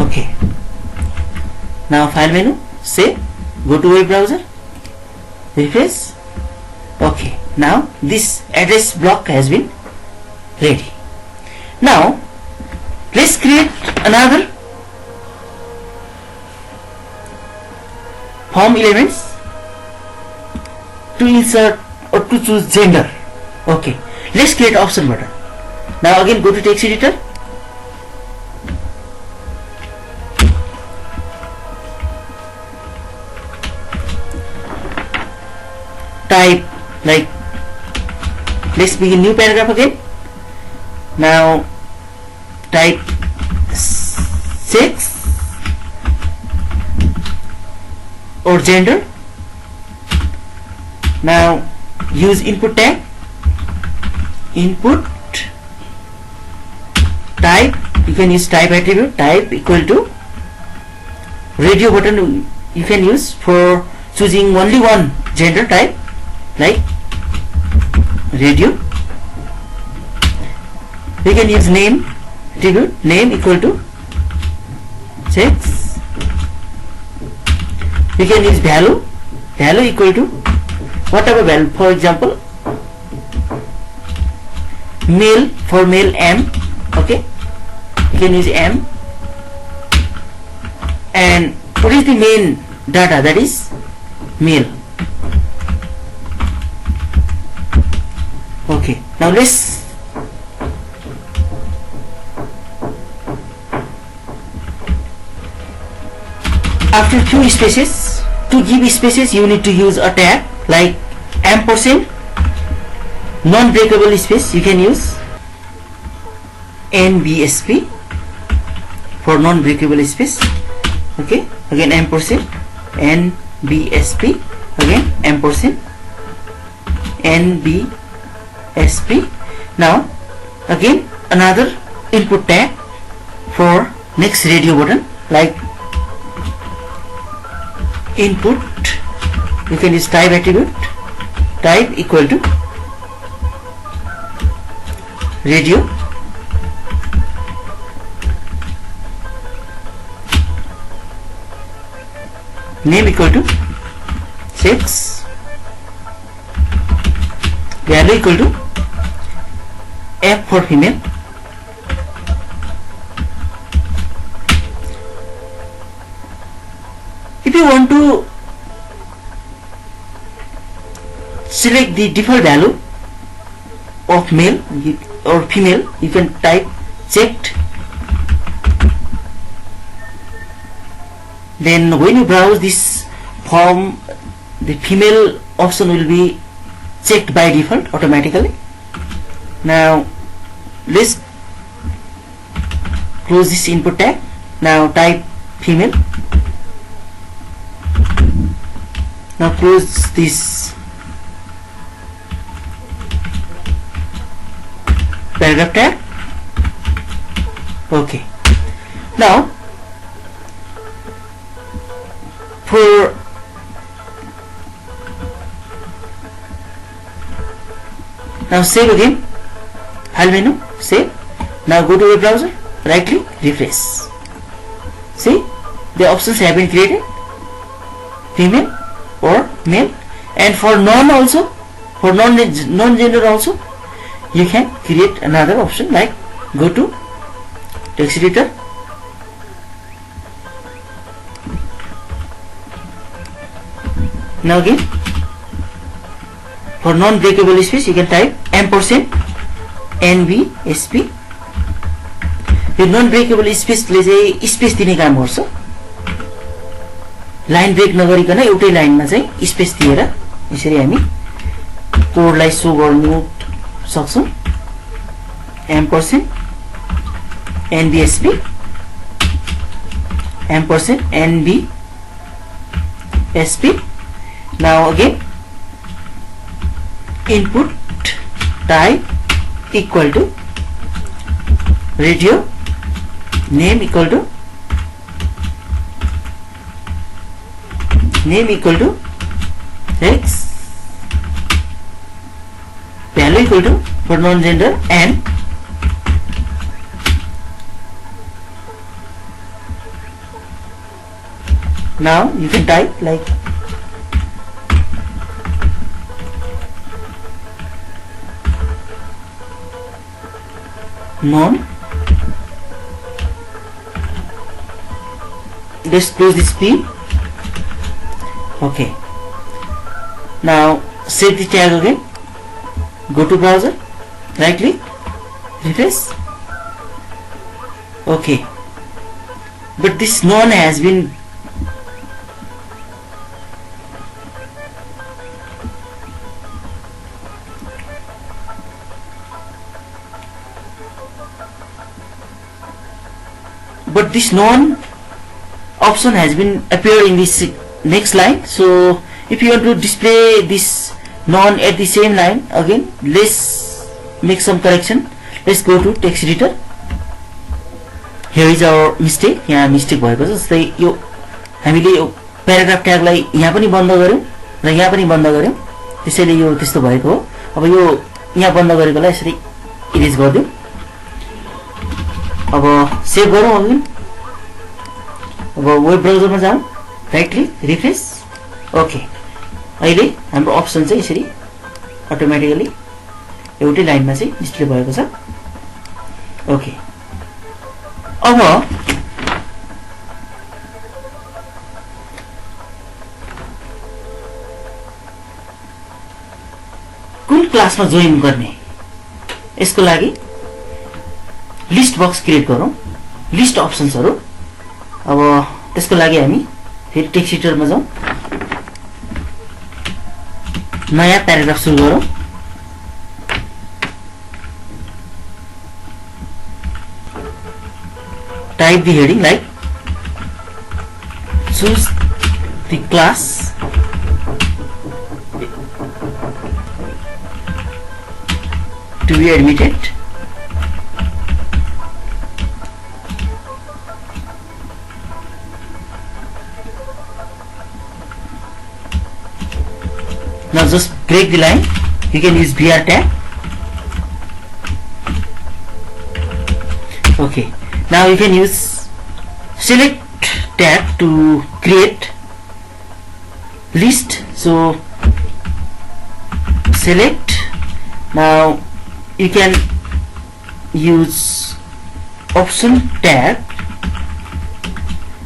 okay. Now file menu, say go to web browser, refresh. Okay, now this address block has been ready. Now let's create another form elements to insert or to choose gender. Okay, let's create option button. Now again go to text editor, type like, let's begin new paragraph again. Now type sex or gender. Now use input tag, input type, you can use type attribute, type equal to radio button you can use for choosing only one gender type like radio. We can use name attribute, name equal to sex. We can use value, value equal to whatever value, for example male, for male M. Okay, you can use M. And what is the main data? That is male. Okay, now let's after few spaces, to give spaces you need to use a tag like ampersand, non-breakable space you can use NBSP for non-breakable space. Okay, again ampersand, NBSP, again ampersand, NBSP. Now again another input tag for next radio button like input, you can use type attribute, type equal to radio, name equal to sex, value equal to F for female, if you want to select the default value of male or female, you can type checked. Then when you browse this form, the female option will be checked by default automatically. Now let's close this input tag. Now type female. Now close this paragraph tag. Okay. Now now save again, file menu, save. Now go to web browser, right click, refresh. See, the options have been created, female or male, and for non also, for non-gender also, you can create another option like go to text editor, now again for non-breakable space you can type ampersand NBSP. यो non-breakable स्पेसले चाहिँ space दिने काम गर्छ, line brake नगरिकन एउटै लाइनमा चाहिँ space दिएर यसरी हामी कोडलाई शो गर्नु सक्छौं। ampersand NBSP ampersand NBSP. Now again input type equal to radio, name equal to sex, value equal to for non-gender, and now you can type like non. Let's close this P. Okay. Now save the tag again. Go to browser, right click, refresh. Okay. But this non has been option has been appeared in this next line. So if you want to display this non at the same line, again let's make some correction. Let's go to text editor. Here is our mistake. यहाँ mistake भएको छ। जस्तै यो हामीले यो paragraph ट्यागलाई यहाँ पनि बन्द गर्यौं र यहाँ पनि बन्द गर्यौं, त्यसैले यो त्यस्तो भएको हो। अब यो यहाँ बन्द गरेकोलाई यसरी इरेज गर्दियौ। अब सेभ गरौँ। अब वेब ब्राउजरमा जाउँ, राइट क्लिक, रिफ्रेश। ओके, अहिले हाम्रो अप्सन चाहिँ यसरी अटोमेटिकली एउटै लाइनमा चाहिँ डिस्प्ले भएको छ। ओके, अब कुन क्लासमा जोइन गर्ने, यसको लागि लिस्ट बक्स क्रिएट गरौँ, लिस्ट अप्सन्सहरु। अब त्यसको लागि हामी फेरि टेक्स्ट एडिटरमा जाउँ, नयाँ प्याराग्राफ सुरु गरौँ। Type the heading like choose the class to be admitted, just break the line, you can use BR tag. Okay, now you can use select tag to create list. So select. Now you can use option tag.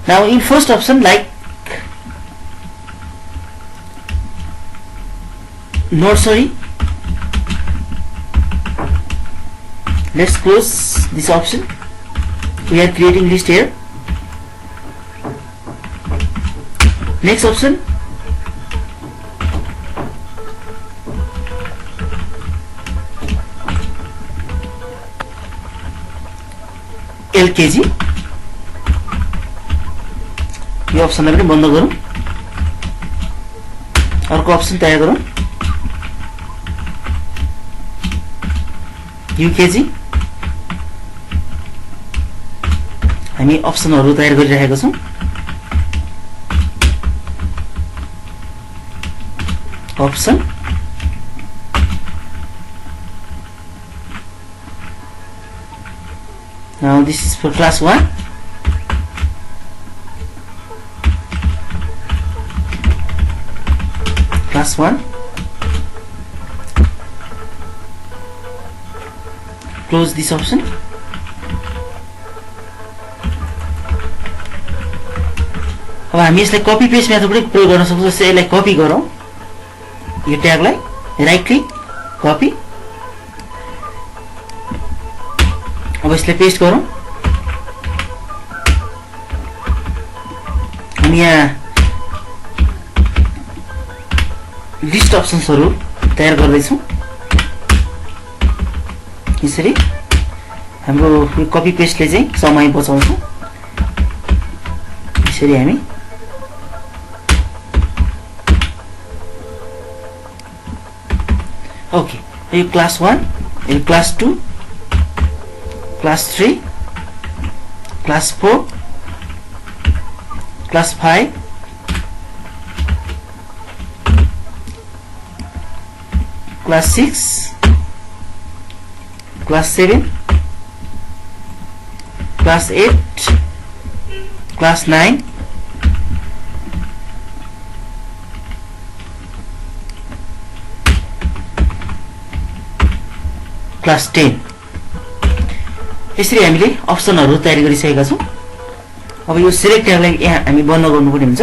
Now in first option, like nursery, let's close this option. We are creating list here. Next option, LKG. यो अप्सनलाई पनि बन्द गरौँ, अर्को option तयार गरौँ, UKG. हामी अप्सनहरु तयार गरिरहेका छौं. Option, now this is for class 1. Class 1. Close this option. अब हामी यसलाई कपी पेस्ट मेथड पनि प्रयोग गर्न सक्छौं. जस्तै यसलाई कपी गरौँ, यो ट्यागलाई राइट क्लिक कपी. अब यसलाई पेस्ट गरौँ. हामी यहाँ लिस्ट अप्सन्सहरु तयार गर्दै छौं. यसरी हाम्रो यो कपी पेस्टले चाहिँ समय बचाउँछ. यसरी हामी ओके. यो क्लास 1, यो class 2, class 3, class 4, class 5, class 6, class 7, class 8, class 9, class 10. यसरी हामीले अप्सनहरु तयार गरिसकेका छौं. अब यो सिलेक्ट ट्यागलाई यहाँ हामी बन्द गर्नुपर्ने हुन्छ.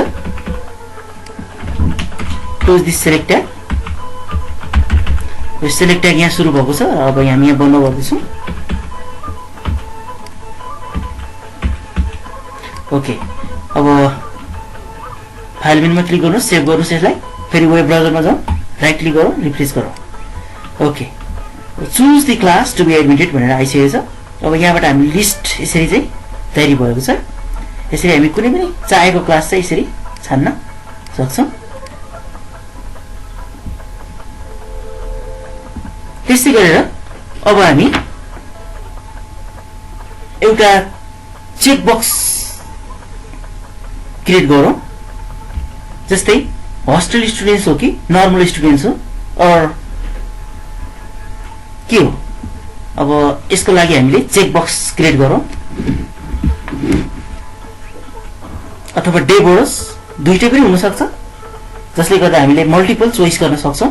Close this select tag. यो सिलेक्ट ट्याग यहाँ सुरु भएको छ. अब हामी यहाँ बन्द गर्दै छौं. ओके. अब फाइल मेनुमा क्लिक गर्नुस्, सेभ गर्नुस् यसलाई. फेरि वेब ब्राउजरमा जाउँ, राइट क्लिक गरौँ, रिफ्रेश गरौँ. Okay. Choose the class to be admitted भनेर आइसकेको छ. अब यहाँबाट हामी लिस्ट यसरी चाहिँ तयारी भएको छ. यसरी हामी कुनै पनि चाहेको क्लास चाहिँ यसरी छान्न सक्छौं. त्यसै गरेर अब हामी एउटा चेक बक्स क्रिएट गरौँ. जस्तै होस्टेल स्टुडेन्ट्स हो कि नर्मल स्टुडेन्ट्स हो अर के हो. अब यसको लागि हामीले चेक बक्स क्रिएट गरौँ, अथवा डे बोनस दुईटै पनि हुन सक्छ, जसले गर्दा हामीले मल्टिपल चोइस गर्न सक्छौं.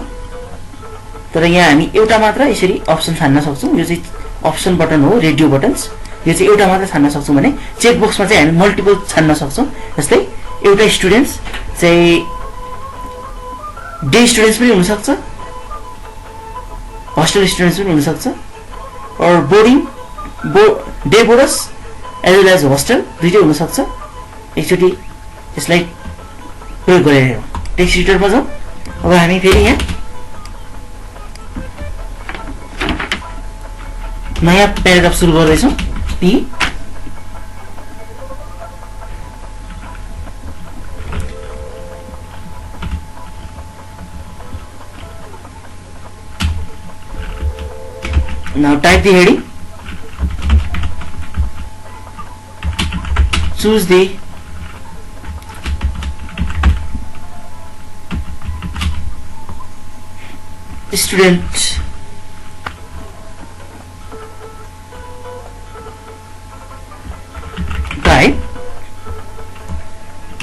तर यहाँ हामी एउटा मात्र यसरी अप्सन छान्न सक्छौं. यो चाहिँ अप्सन बटन हो, रेडियो बटन्स. यो चाहिँ एउटा मात्र छान्न सक्छौं भने चेक बक्समा चाहिँ हामी मल्टिपल छान्न सक्छौं. जस्तै एउटा स्टुडेन्ट्स चाहिँ डे स्टुडेन्ट्स पनि हुन सक्छ, होस्टेल स्टुडेन्ट्स पनि हुन सक्छ, और boarding day bonus as well as hostel दुईटै हुन सक्छ. एकचोटि यसलाई प्रयोग गरेर हेरौँ. टेक्स्ट एडिटरमा जाउँ. अब हामी फेरि यहाँ नयाँ प्याराग्राफ सुरु गर्दैछौँ. P now type the heading, choose the student type.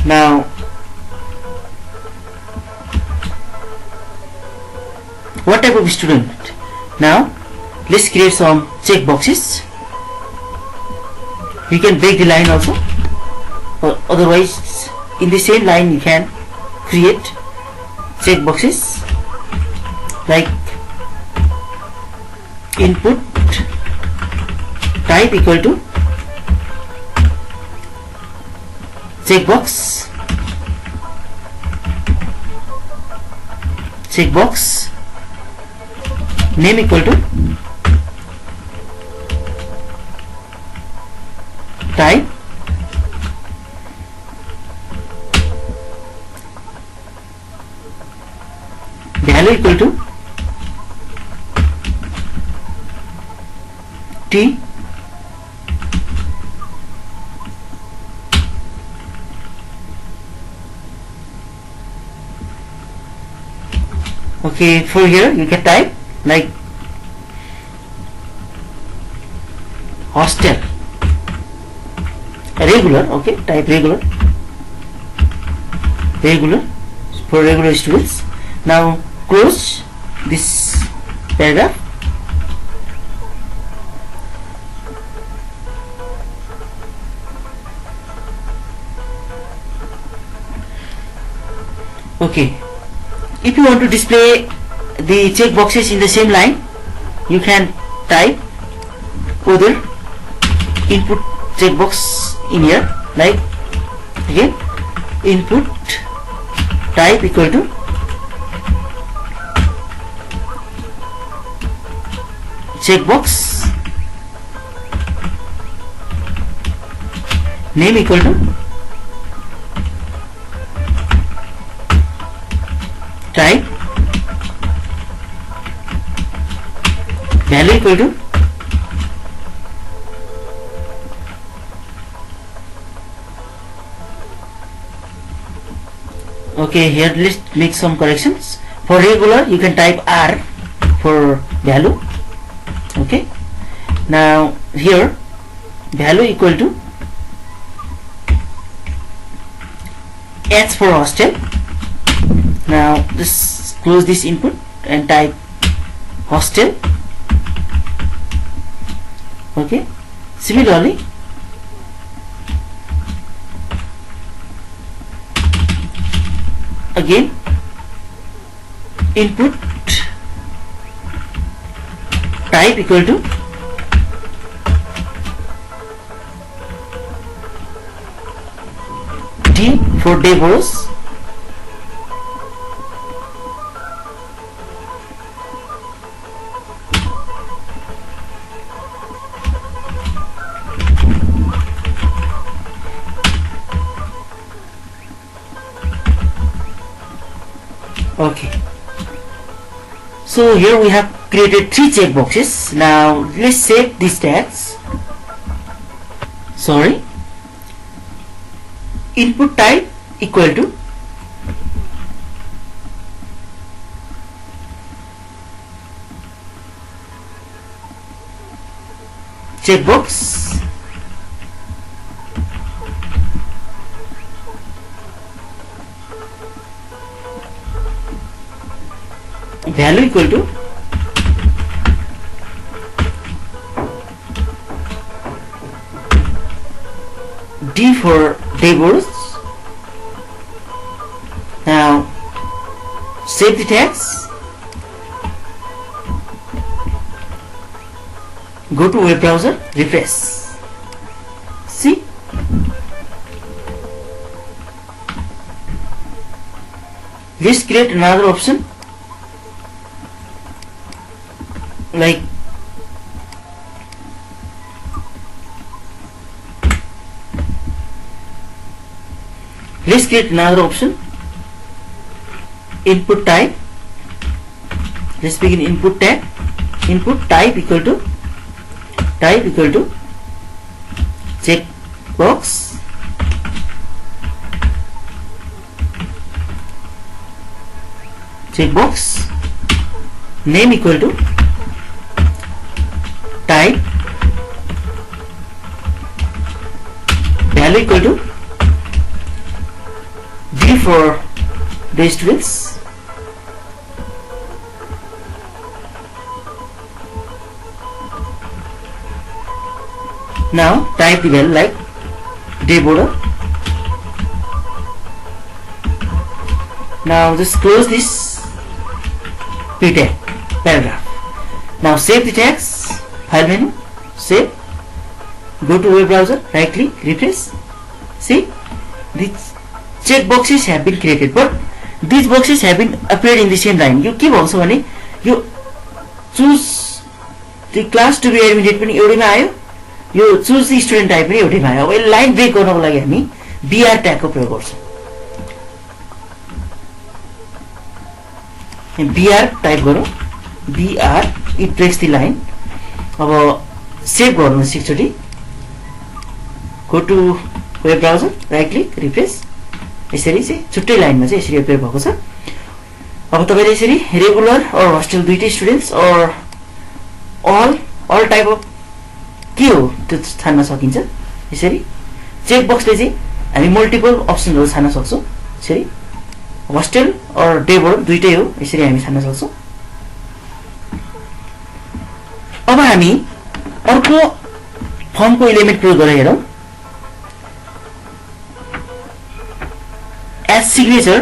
Now what type of student? Now let's create some check boxes. You can break the line also, or otherwise in the same line you can create check boxes like input type equal to checkbox, checkbox name equal to type, value equal to t, okay. For here you can type like hostel, regular, okay, type regular, regular for regular students. Now close this paragraph. Okay, if you want to display the check boxes in the same line, you can type other input checkbox in here, like again input type equal to checkbox name equal to type, value equal to okay. Here let's make some corrections. For regular you can type R for value, okay. Now here value equal to H for hostel. Now just close this input and type hostel, okay. Similarly again input type equal to D for Davos, okay. So here we have created 3 check boxes. Now let's save these tags. Sorry, input type equal to checkbox value equal to D for Davos. Now save the tags, go to web browser, refresh. See, let's create another option like let's create another option, input type. Let's begin input tag, input type equal to checkbox name equal to type value equal to v for the students, now type the value like day border. Now just close this p tag paragraph. Now save the text, file menu, save, go to web browser, right click, refresh. See, these check boxes have been created, but these boxes have been appeared in the same line. You के भएको छ भने यो choose the class to be admitted पनि एउटैमा आयो, यो choose the student type पनि एउटैमा आयो. अब यो लाइन ब्रेक गर्नको लागि हामी br ट्याग को प्रयोग गर्छौं. br टाइप गरौँ, br it breaks the line. अब सेभ गर्नुहोस् एकचोटी, go to web browser, right click, refresh. यसरी चाहिँ छुट्टै लाइनमा चाहिँ यसरी एपियर भएको छ. अब तपाईले यसरी रेगुलर और होस्टेल दुईटै स्टुडेन्ट्स और अल टाइप अफ के हो त्यो छान्न सकिन्छ. यसरी चेक बक्सले चाहिँ हामी मल्टिपल अप्सनहरु छान्न सक्छौं. यसरी होस्टेल और डे बोर्ड दुईटै हो, यसरी हामी छान्न सक्छौं. अब हामी अर्को फर्मको एलिमेन्ट प्रयोग गरेर हेरौं. As signature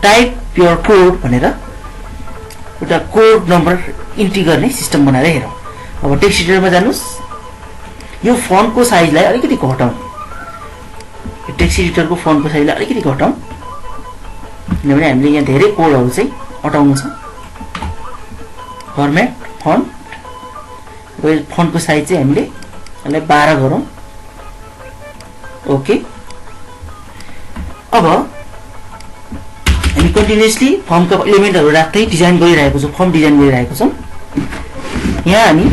type your code भनेर एउटा कोड नम्बर इन्ट्री गर्ने सिस्टम बनाएर हेरौं. अब टेक्स्ट एडिटरमा जानुस्, यो फन्टको साइजलाई अलिकति घटाउँ. यो टेक्स्ट एडिटरको फन्टको साइजलाई अलिकति घटाउँ, किनभने हामीले यहाँ धेरै कोडहरु चाहिँ हटाउनु छ. फर्मेट फन्ट, यो फन्टको साइज चाहिँ हामीले यसलाई 12 गरौँ. ओके. अब हामी कन्टिन्युअसली फर्मका एलिमेन्टहरु राख्दै डिजाइन गरिरहेको छौं, फर्म डिजाइन गरिरहेको छौं. यहाँ हामी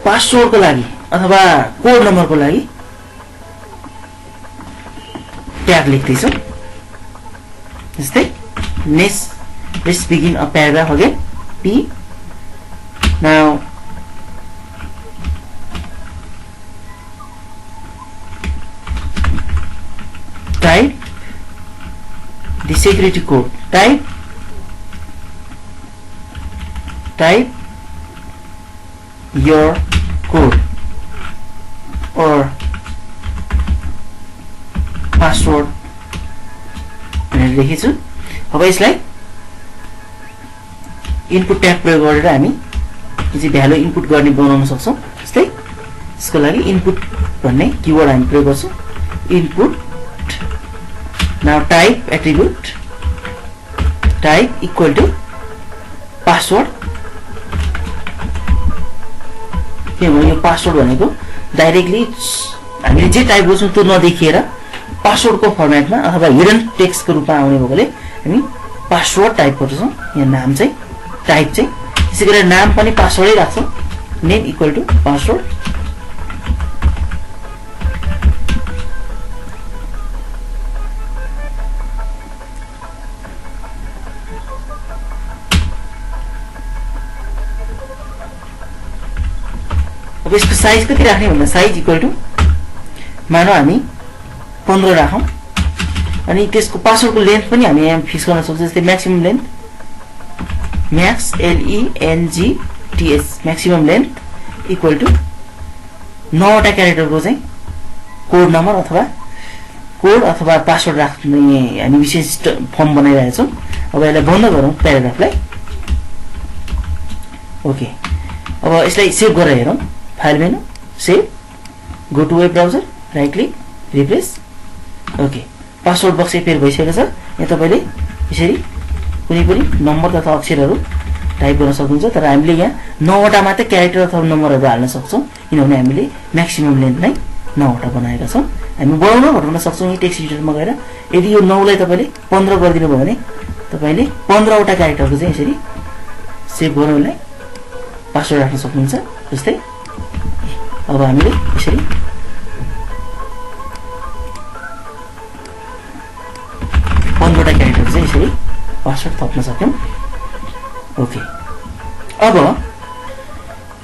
पासवर्डको लागि अथवा कोड नम्बरको लागि ट्याग लेख्दै छौं. जस्तै let's begin a paragraph again. P. Now type the security code. Type your code or password भनेर लेखेछु. अब यसलाई इनपुट ट्याग प्रयोग गरेर हामी यो चाहिँ भ्यालु इनपुट गर्ने बनाउन सक्छौं. जस्तै यसको लागि इनपुट भन्ने किवर्ड हामी प्रयोग गर्छौं. Input. Now type attribute type equal to password. किनभने यो पासवर्ड भनेको डाइरेक्टली हामीले जे टाइप गर्छौं त्यो नदेखिएर पासवर्डको फर्मेटमा अथवा हिडन टेक्स्टको रूपमा आउने भएकोले हामी पासवर्ड टाइप गर्छौं. यहाँ नाम चाहिँ टाइप चाहिँ त्यसैगरी नाम पनि पासवर्डै राख्छौं. Name equal to password. अब यसको साइज कति राख्ने भन्दा साइज इक्वल टु मानौ हामी 15 राखौं. अनि त्यसको पासवर्डको लेन्थ पनि हामी यहाँ फिक्स गर्न सक्छौं. जस्तै maximum length max length maximum length equal to 9 वटा क्यारेक्टरको चाहिँ कोड नम्बर अथवा पासवर्ड राख्ने हामी विशिष्ट फर्म बनाइरहेका छौं. अब यसलाई बन्द गरौँ प्याराग्राफलाई. ओके. अब यसलाई सेभ गरेर हेरौँ. File menu, save, go to web browser, right click, refresh. Okay. Password box appear भइसकेको छ. यहाँ तपाईले यसरी कुनै पनि नम्बर तथा अक्षरहरू टाइप गर्न सक्नुहुन्छ. तर हामीले यहाँ 9 वटा मात्र क्यारेक्टर अथवा नम्बरहरू हाल्न सक्छौं, किनभने हामीले म्याक्सिमम लेन्थ नै 9 वटा बनाएका छौं. हामी बढाउन घटाउन सक्छौं यो टेक्स्ट एडिटरमा गएर. यदि यो 9 लाई तपाईले 15 गरिदिनु भयो भने तपाईले 15 वटा क्यारेक्टरको चाहिँ यसरी सेभ गर्नलाई पासवर्ड राख्न सक्नुहुन्छ. जस्तै अब हामीले यसरी 15 वटा क्यारेक्टर चाहिँ यसरी पासवर्ड थप्न सक्यौं. ओके,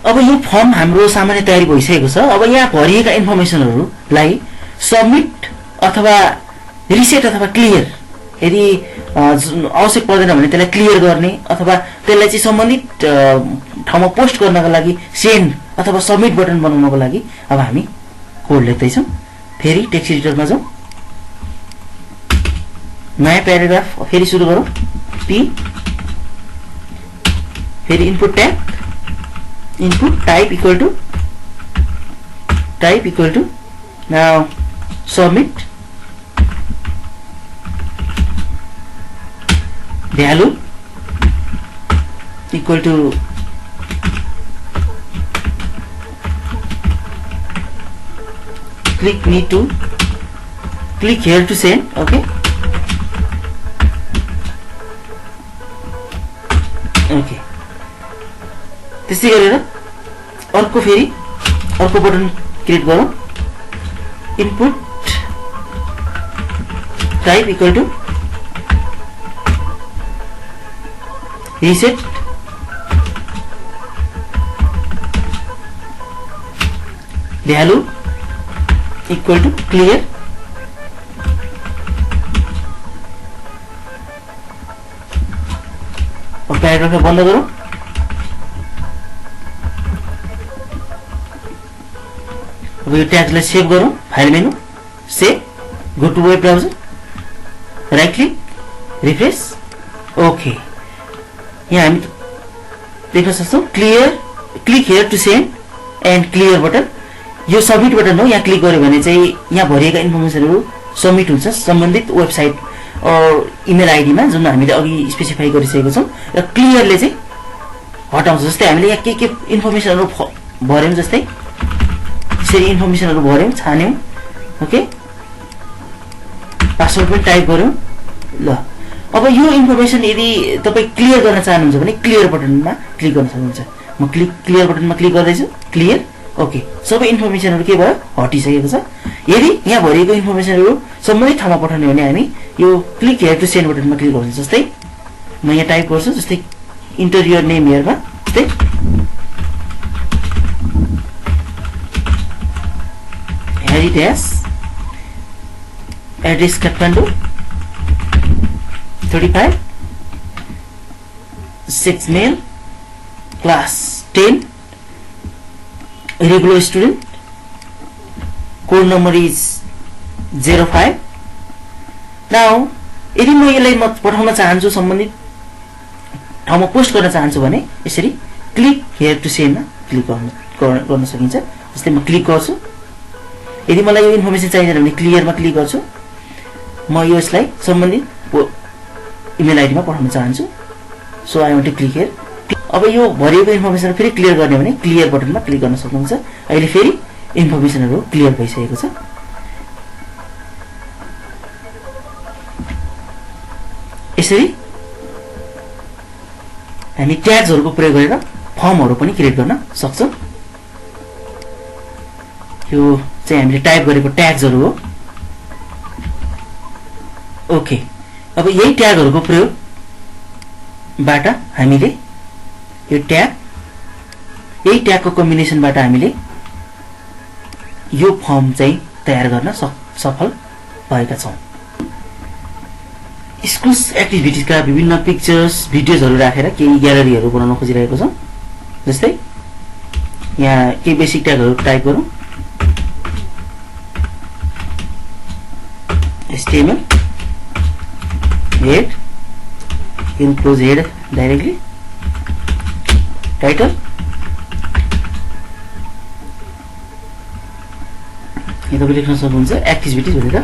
अब यो फर्म हाम्रो सामान्य तयारी भइसकेको छ। अब यहाँ भरिएका इन्फर्मेसनहरूलाई सबमिट अथवा रिसेट अथवा क्लियर, यदि आवश्यक पर्दैन भने त्यसलाई क्लियर गर्ने अथवा त्यसलाई चाहिँ सम्बन्धित ठाउँमा पोस्ट गर्नका लागि सेन्ड अथवा सबमिट बटन बनाउनको लागि अब हामी कोड लेख्दैछौँ। फेरि टेक्स्ट एडिटरमा जाउँ, नयाँ प्याराग्राफ फेरि सुरु गरौँ। पी फेरि input tag, input type equal to now submit value equal to click here to send. Okay, त्यसै गरेर अर्को बटन क्रिएट गरौँ। Input type equal to reset value equal to clear और पैराग्राफ बंद करो। अब यो ट्यागलाई सेभ गरौँ। File menu, save, go to web browser, right click, refresh. Okay, यहाँ हामी देख्न सक्छौँ click here to send and clear button. यो सबमिट बटन हो। यहाँ क्लिक गर्यो भने चाहिँ यहाँ भरिएका इन्फर्मेसनहरू सबमिट हुन्छ सम्बन्धित वेबसाइट इमेल आइडीमा, जुन हामीले अघि स्पेसिफाई गरिसकेको छौँ। र क्लियरले चाहिँ हटाउँछ। जस्तै हामीले यहाँ के इन्फर्मेसनहरू भर्यौँ, जस्तै यसरी इन्फर्मेसनहरू भर्यौँ, छान्यौँ। ओके, पासवर्ड पनि टाइप गऱ्यौँ। ल, अब यो इन्फर्मेसन यदि तपाईँ क्लियर गर्न चाहनुहुन्छ भने क्लियर बटनमा क्लिक गर्न सक्नुहुन्छ। म क्लियर बटनमा क्लिक गर्दैछु। क्लियर। ओके, सबै इन्फर्मेसनहरू के भयो, हटिसकेको छ। यदि यहाँ भरिएको इन्फर्मेसनहरू सम्बन्धित ठाउँमा पठाउने भने हामी यो क्लिक हियर टु सेन्ड बटनमा क्लिक गर्छौँ। जस्तै म यहाँ टाइप गर्छु, जस्तै इन्टर योर नेम हियरमा, जस्तै heritage, address Kathmandu 35, 6 male, class 10, regular student, code number is 05. Now, यदि म यसलाई पठाउन चाहन्छु, सम्बन्धित ठाउँमा पोस्ट गर्न चाहन्छु भने यसरी क्लिक हियर टु सेन्डमा क्लिक गर्न सकिन्छ। जस्तै म क्लिक गर्छु। यदि मलाई यो इन्फर्मेसन चाहिँदैन भने क्लियरमा क्लिक गर्छु। म यो यसलाई सम्बन्धित इमेल आइडीमा पठाउन चाहन्छु। So I want to click here. अब यो भरिएको इन्फर्मेसन फेरि क्लियर गर्ने भने क्लियर बटनमा क्लिक गर्न सक्नुहुन्छ। अहिले फेरि इन्फर्मेसनहरू क्लियर भइसकेको छ। यसरी हामी ट्याग्सहरूको प्रयोग गरेर फर्महरू पनि क्रिएट गर्न सक्छौँ। यो चाहिँ हामीले टाइप गरेको ट्याग्सहरू हो। ओके, अब यही ट्यागहरूको प्रयोगबाट हामीले यो यही ट्यागको कम्बिनेसनबाट हामीले यो फर्म चाहिँ तयार गर्न सफल भएका छौँ। स्कुल एक्टिभिटिजका विभिन्न पिक्चर्स, भिडियोजहरू राखेर केही ग्यालरीहरू बनाउन खोजिरहेको छौँ। जस्तै यहाँ केही बेसिक ट्यागहरू टाइप गरौँ। HTML head, you can close head directly, title, ये तपाईले लेख्न सक्नुहुन्छ एक्टिभिटिज भनेर।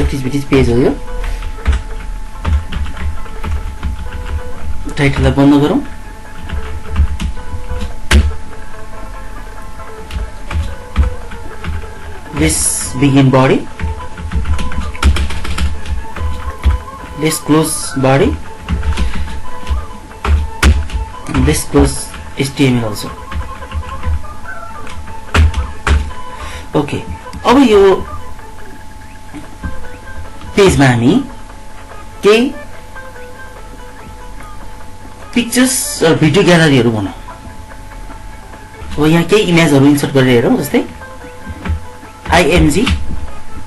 एक्टिभिटिज पेज हो यो। टाइटललाई बन्द गरौँ। Let's begin body. Let's close body. Let's close HTML also. Okay. अब यो पेजमा हामी केही पिक्चर्स भिडियो ग्यालरीहरु भनौं। अब यहाँ केही इमेजहरु इन्सर्ट गरेर हेरौं। जस्तै img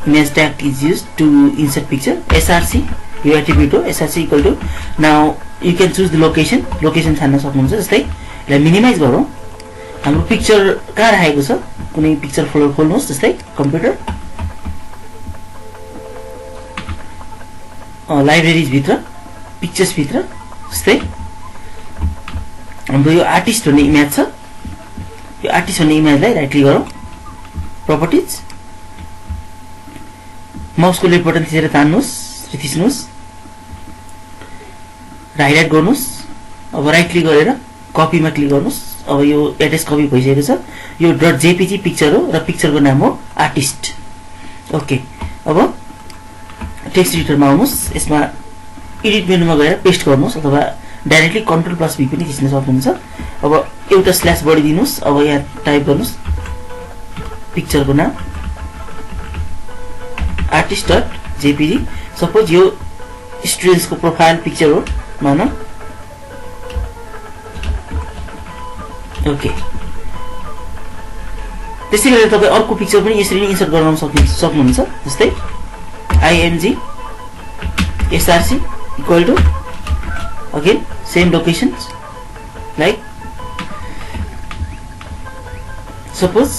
image tag is used to insert picture। src यो एट्रिब्युट हो। src equal to now you can choose the location छान्न सक्नुहुन्छ। जस्तै यसलाई मिनिमाइज गरौँ। हाम्रो पिक्चर कहाँ राखेको छ कुनै पिक्चर फोल्डर खोल्नुहोस्। जस्तै कम्प्युटर लाइब्रेरीज भित्र पिक्चर्स भित्र जस्तै हाम्रो यो आर्टिस्ट भन्ने इमेज छ। यो आर्टिस्ट भन्ने इमेजलाई राइट क्लिक गरौँ। प्रपर्टिज माउसको लेफ्ट बटन थिचेर तान्नुहोस् र थिच्नुहोस् र हाइलाइट गर्नुहोस्। अब राइट क्लिक गरेर कपीमा क्लिक गर्नुहोस्। अब यो एड्रेस कपी भइसकेको छ। यो .jpg पिक्चर हो र पिक्चरको नाम हो आर्टिस्ट। ओके अब टेक्स्ट एडिटरमा आउनुहोस्। यसमा एडिट मेनुमा गएर पेस्ट गर्नुहोस् अथवा डाइरेक्टली Ctrl+V पनि थिच्न सक्नुहुन्छ। अब एउटा स्ल्यास बढिदिनुहोस्। अब यहाँ टाइप गर्नुहोस् पिक्चरको नाम artist.jpg। सपोज यो स्टुडेन्ट्सको प्रोफाइल पिक्चर हो मानौ। ओके त्यसै गरी तपाई अर्को पिक्चर पनि यसरी नै इन्सर्ट गर्न सक्नुहुन्छ। जस्तै img src equal to again same locations like suppose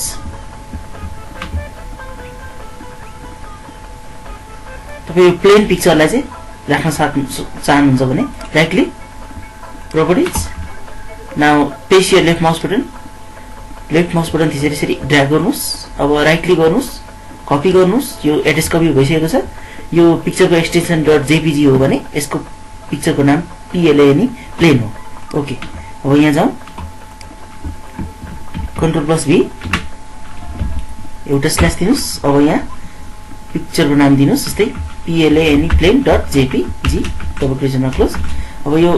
तपाई यो प्लेन पिक्चरलाई चाहिँ राख्न चाहनुहुन्छ भने right click properties now paste your left mouse button थिचेर यसरी ड्र्याग गर्नुहोस्। अब राइट क्लिक गर्नुहोस् कपी गर्नुहोस्। यो एड्रेस कपी भइसकेको छ। यो पिक्चरको एक्सटेन्सन .jpg हो भने यसको पिक्चरको नाम plane प्लेन हो। ओके अब यहाँ जाउँ Ctrl+V एउटा स्ल्यास दिनुस्। अब यहाँ पिक्चरको नाम दिनुस्। जस्तै plane plane.jpg डबल क्वेसनमा क्लोज। अब यो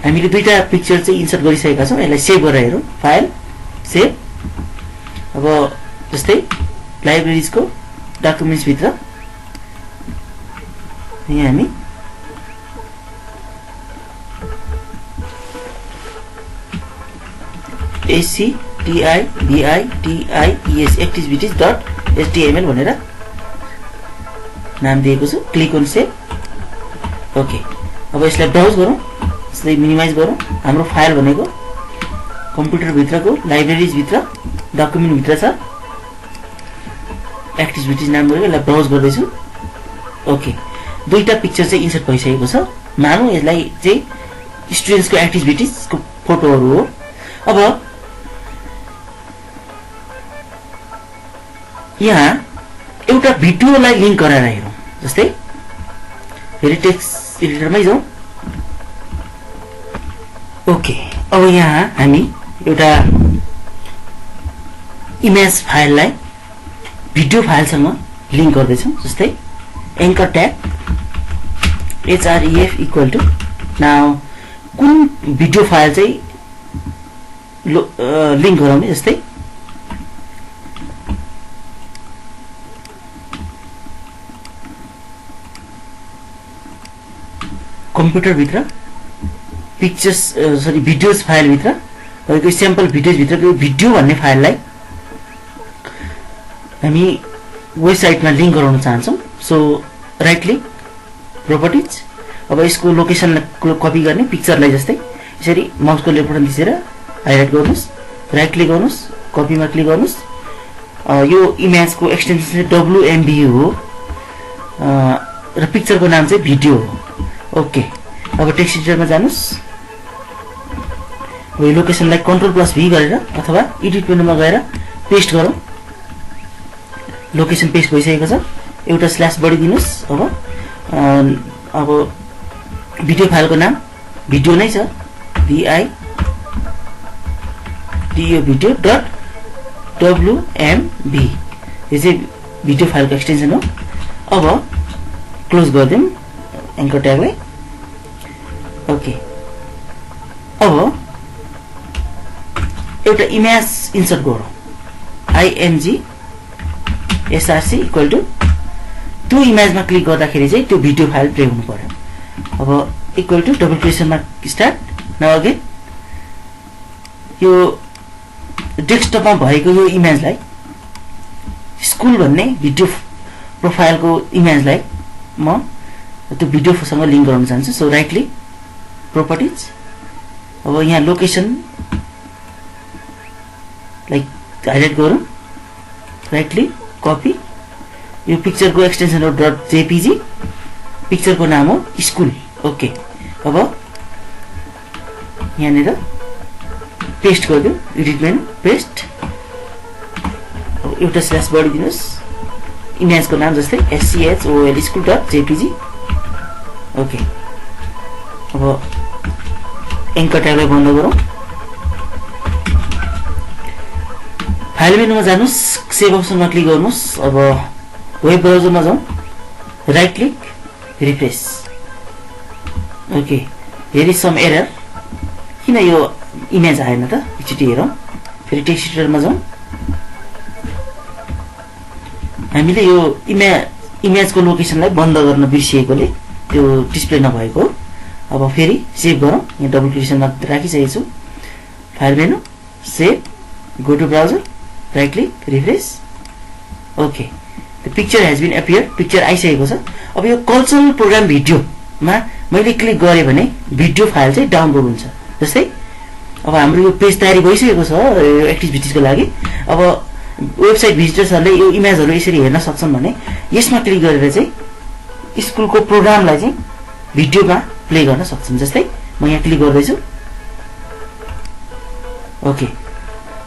हामीले दुईटा पिक्चर चाहिँ इन्सर्ट गरिसकेका छौं। यसलाई सेभ गरेर हेरौँ। File save. अब जस्तै लाइब्रेरीजको डकुमेन्ट्स भित्र यहाँ हामी activities.html भनेर नाम दिएको छु। Click on save. ओके अब यसलाई ब्राउज गरौँ। यसलाई मिनिमाइज गरौँ। हाम्रो फाइल भनेको कम्प्युटर भित्रको लाइब्रेरीज भित्र डकुमेन्ट भित्र छ। एक्टिभिटिज नाम गरेर यसलाई ब्राउज गर्दैछु। ओके दुईटा पिक्चर चाहिँ इन्सर्ट भइसकेको छ। मानौँ यसलाई चाहिँ स्टुडेन्ट्सको एक्टिभिटिजको फोटोहरू हो। अब यहाँ एउटा भिडियोलाई लिंक गराएर हेरौँ। जस्तै फेरि टेक्स्ट एडिटरमै जाउँ। ओके अब यहाँ हामी एउटा इमेज फाइललाई भिडियो फाइलसँग लिंक गर्दैछौँ। जस्तै anchor tag href equal to now कुन भिडियो फाइल चाहिँ लिंक गराउने। जस्तै कम्प्युटर भित्र पिक्चर्स भिडियोज फाइल भित्र तपाईको स्याम्पल भिडियोज भित्रको भिडियो भन्ने फाइललाई हामी वेबसाइटमा लिंक गराउन चाहन्छौं। So right click properties. अब यसको लोकेसनलाई कपी गर्ने पिक्चरलाई जस्तै यसरी माउसको लेफ्ट बटन थिचेर हाइलाइट गर्नुस्। राइट क्लिक गर्नुस् कपीमा क्लिक गर्नुस्। यो इमेजको एक्सटेन्सन चाहिँ WMV हो र पिक्चरको नाम चाहिँ भिडियो हो। ओके अब टेक्स्ट एडिटरमा जानुस्। यो लोकेसनलाई Ctrl+V गरेर अथवा एडिट मेनुमा गएर पेस्ट गरौँ। लोकेसन पेस्ट भइसकेको छ। एउटा स्ल्यास बढिदिनुस्। अब भिडियो फाइलको नाम भिडियो नै छ। video.wmv यो चाहिँ भिडियो फाइलको एक्सटेन्सन हो। अब क्लोज गरिदिउँ एंकर ट्यागलाई। ओके अब एउटा इमेज इन्सर्ट गरौँ। img src इक्वल टु त्यो इमेजमा क्लिक गर्दाखेरि चाहिँ त्यो भिडियो फाइल प्ले हुनु पर्यो। अब इक्वल टु डबल क्वेसनमा स्टार्ट। नाउ अगेन यो डेस्कटपमा भएको यो इमेजलाई स्कुल भन्ने भिडियो प्रोफाइलको इमेजलाई म त्यो भिडियोसँग लिङ्क गराउन चाहन्छु। So right click properties. अब यहाँ लोकेसन लाइक हाइलाइट गरौँ, राइट क्लिक कपी। यो पिक्चरको एक्सटेन्सन हो .jpg, पिक्चरको नाम हो स्कुल। ओके अब यहाँनिर पेस्ट गरिदिउँ, एडिट मेनु पेस्ट। अब एउटा स्ल्यास बढिदिनुहोस्, इमेजको नाम जस्तै SCHOL school.jpg। ओके अब एङ्कर ट्यागलाई बन्द गरौँ। फाइल मेनुमा जानुहोस्, सेभ अप्सनमा क्लिक गर्नुहोस्। अब वेब ब्राउजरमा जाउँ, right click refresh. Okay here is some error, किन यो इमेज आएन त, एकचोटि हेरौँ। फेरि टेक्स्ट एडिटरमा जाउँ। हामीले यो इमेजको लोकेसनलाई बन्द गर्न बिर्सिएकोले त्यो डिस्प्ले नभएको हो। अब फेरि सेभ गरौँ, यहाँ डबल क्लिकमा राखिसकेको छु। File menu, save, go to browser, right click refresh. Okay the picture has been appear, picture आइसकेको छ। अब यो कल्चरल प्रोग्राम भिडियोमा मैले क्लिक गरेँ भने भिडियो फाइल चाहिँ डाउनलोड हुन्छ। जस्तै अब हाम्रो यो पेज तयारी भइसकेको छ यो एक्टिभिटिजको लागि। अब वेबसाइट भिजिटर्सहरूले यो इमेजहरू यसरी हेर्न सक्छन् भने यसमा क्लिक गरेर चाहिँ स्कुलको प्रोग्रामलाई चाहिँ भिडियोमा प्ले गर्न सक्छन्। जस्तै म यहाँ क्लिक गर्दैछु। Okay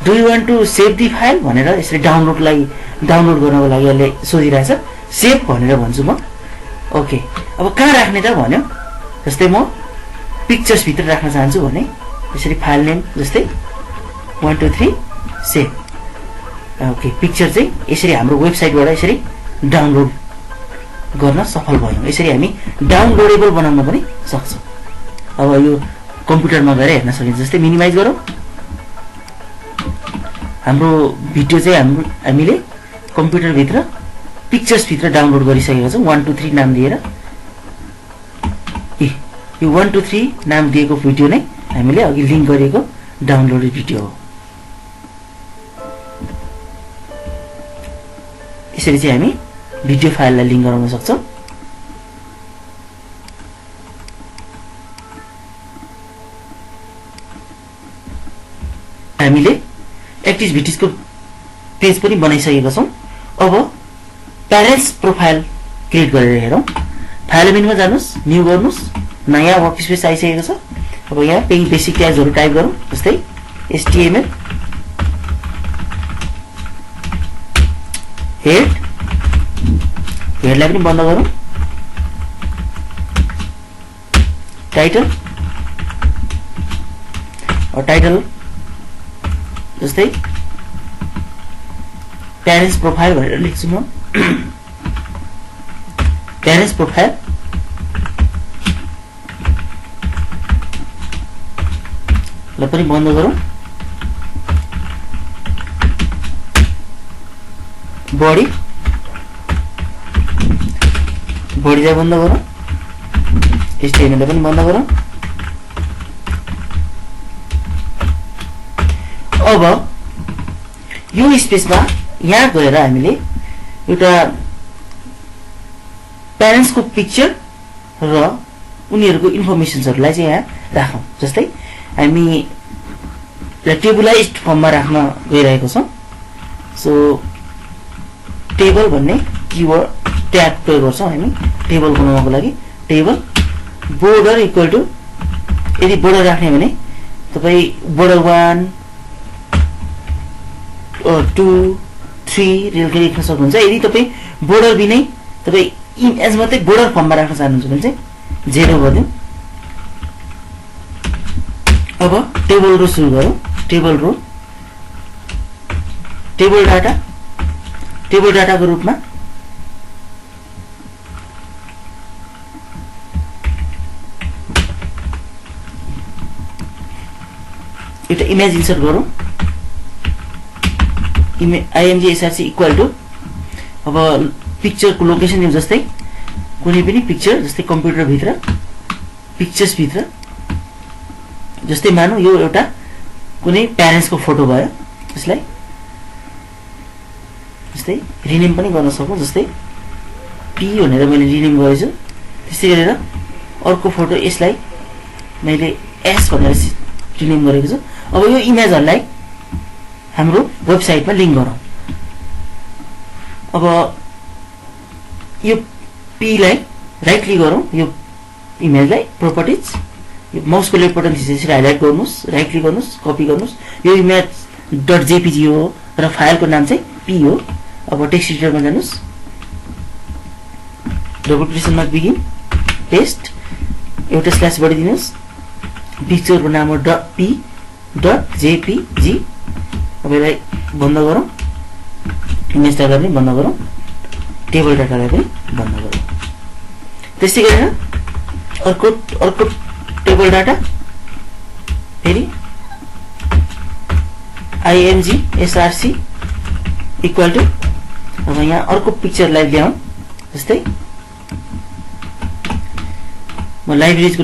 do you want to save the file भनेर यसरी डाउनलोड गर्नको लागि यसले सोधिरहेछ। सेभ भनेर भन्छु म। ओके अब कहाँ राख्ने त भन्यो, जस्तै म पिक्चर्स भित्र राख्न चाहन्छु भने यसरी फाइल नेम जस्तै 1 2 3 सेभ। ओके पिक्चर चाहिँ यसरी हाम्रो वेबसाइटबाट यसरी डाउनलोड गर्न सफल भयौँ। यसरी हामी डाउनलोडेबल बनाउन पनि सक्छौँ। अब यो कम्प्युटरमा गएर हेर्न सकिन्छ। जस्तै मिनिमाइज गरौँ। हाम्रो भिडियो चाहिँ हामीले कम्प्युटरभित्र पिक्चर्सभित्र डाउनलोड गरिसकेका छौँ 1 2 3 नाम दिएर। यो 1 2 3 नाम दिएको भिडियो नै हामीले अघि लिङ्क गरेको डाउनलोडेड भिडियो हो। यसरी चाहिँ हामी भिडियो फाइललाई लिङ्क गराउन सक्छौँ। हामीले एक्टिभिटिजको पेज पनि बनाइसकेका छौँ। अब प्यारेन्ट्स प्रोफाइल क्रिएट गरेर हेरौँ। फाइल मेनुमा जानुहोस्, न्यू गर्नुहोस्, नयाँ वर्क स्पेस आइसकेको छ। अब यहाँ केही बेसिक ट्याग्सहरू टाइप गरौँ, जस्तै HTML हेडलाई पनि बन्द गरौँ। टाइटल जस्तै प्यारेन्ट्स प्रोफाइल भनेर लेख्छु म। प्यारेन्ट्स प्रोफाइल लाई पनि बन्द गरौँ। बडीलाई बन्द गरौँ। HTML लाई पनि बन्द गरौँ। अब यो स्पेसमा यहाँ गएर हामीले एउटा प्यारेन्ट्सको पिक्चर र उनीहरूको इन्फर्मेसन्सहरूलाई चाहिँ यहाँ राखौँ। जस्तै हामी टेबुलाइज्ड फर्ममा राख्न गइरहेको छौँ। सो टेबल भन्ने किवर्ड ट्याग प्रयोग गर्छौँ हामी टेबल बनाउनको लागि। टेबल बोर्डर इक्वल टु, यदि बोर्डर राख्ने भने तपाईँ बोर्डर 1 2 3 लेख्न सक्नुहुन्छ। यदि तपाईँ बोर्डर बिनै तपाईँ इमेज मात्रै बोर्डर फर्ममा राख्न चाहनुहुन्छ भने चाहिँ 0 गरिदिउँ। अब टेबल रो सुरु गरौँ। टेबल रो, टेबल डाटाको रूपमा एउटा इमेज इन्सर्ट गरौँ। img src इक्वल टु, अब पिक्चरको लोकेसन दिउँ। जस्तै कुनै पनि पिक्चर, जस्तै कम्प्युटर भित्र पिक्चर्स भित्र, जस्तै मानौँ यो एउटा कुनै प्यारेन्ट्सको फोटो भयो, यसलाई जस्तै रिनेम पनि गर्न सकौँ। जस्तै पी भनेर मैले रिनेम गरेछु। त्यसै गरेर अर्को फोटो यसलाई मैले एस भनेर रिनेम गरेको छु। अब यो इमेजहरूलाई हाम्रो वेबसाइटमा लिङ्क गरौँ। अब यो पीलाई राइट क्लिक गरौँ, यो इमेजलाई प्रोपर्टिज, यो माउसको लेफ्ट बटन थिचेर हाइलाइट गर्नुहोस्, राइट क्लिक गर्नुहोस्, कपी गर्नुहोस्। यो इमेज .jpg हो र फाइलको नाम चाहिँ पी हो। अब टेक्स्ट एडिटरमा जानुहोस्, डबल क्रिएसनमा बिगिन, पेस्ट, एउटा स्ल्यास बढिदिनुहोस्, पिक्चरको नाम हो .p.jpg। अब यसलाई बन्द गरौँ, इमेज डाटालाई पनि बन्द गरौँ, टेबल डाटालाई पनि बन्द गरौँ। त्यसै गरेर अर्को टेबल डाटा फेरि img src इक्वल टु, अब यहाँ अर्को पिक्चरलाई ल्याउँ। जस्तै म लाइब्रेरीको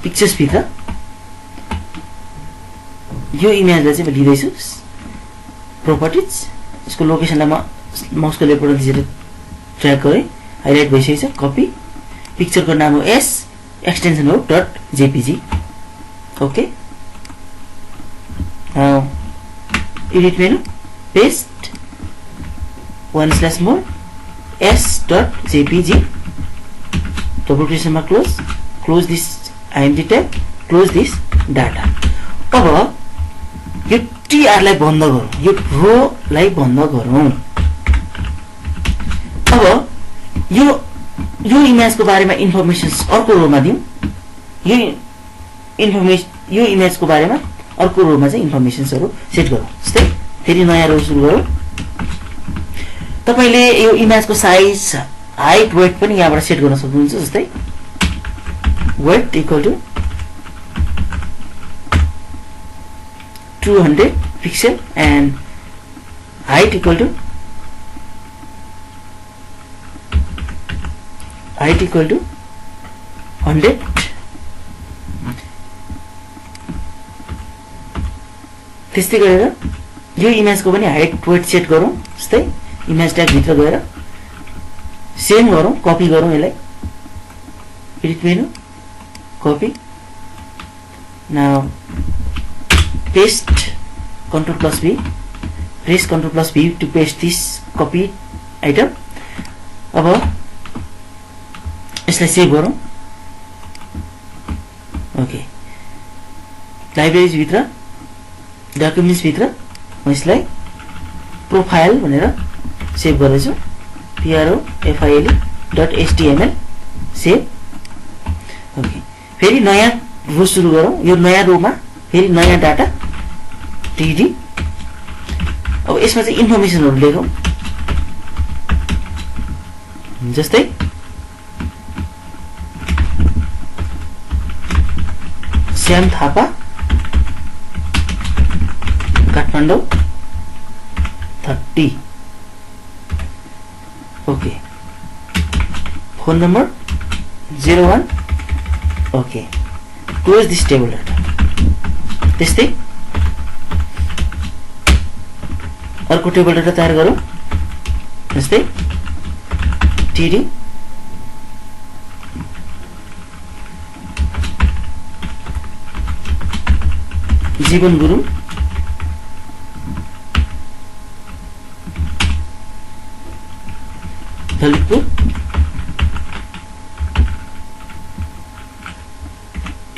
पिक्चर्स भित्र यो इमेजलाई चाहिँ म लिँदैछु, प्रोपर्टिज, यसको लोकेसनलाई म माउसको लेफ्ट बटन थिचेर ड्र्याग गरेँ, हाइलाइट भइसकेको छ, कपी, पिक्चरको नाम हो एस, एक्सटेन्सन हो .jpg। Okay, edit menu, paste, one slash more, s.jpg, double क्रिएसनमा close this IMG tab, close this data. अब यो टीआरलाई बन्द गरौँ, यो रोलाई बन्द गरौँ। अब यो इमेजको बारेमा इन्फर्मेसन्स अर्को रोमा दिउँ। यो इमेजको बारेमा अर्को रोमा चाहिँ इन्फर्मेसन्सहरू सेट गरौँ। जस्तै फेरि नयाँ रो सुरु गरौँ। तपाईले यो इमेजको साइज, हाइट, वेट पनि यहाँबाट सेट गर्न सक्नुहुन्छ। जस्तै weight equal to 200 pixel and height equal to 100। त्यस्तै गरेर यो इमेजको पनि हाइट, वेट सेट गरौँ। जस्तै इमेज ट्याग भित्र गएर सेम गरौँ, कपी गरौँ, यसलाई edit menu, copy, now paste, Ctrl+V, press Ctrl+V to paste this copied item। अब यसलाई सेभ गरौँ। ओके, लाइब्रेरीज भित्र डकुमेन्ट्स भित्र म यसलाई प्रोफाइल भनेर सेभ गरेछु, profile.html सेभ। ओके, फेरि नयाँ रो सुरु गरौँ। यो नयाँ रोमा फेरि नयाँ डाटा टीडी। अब यसमा चाहिँ इन्फर्मेसनहरु लेखौँ। जस्तै Shyam Thapa, Kathmandu 30। Okay, phone number 01। Okay, close this table data. त्यस्तै अर्को टेबल डाटा तयार गरौँ। जस्तै टिडी जीवन Gurung, Lalitpur,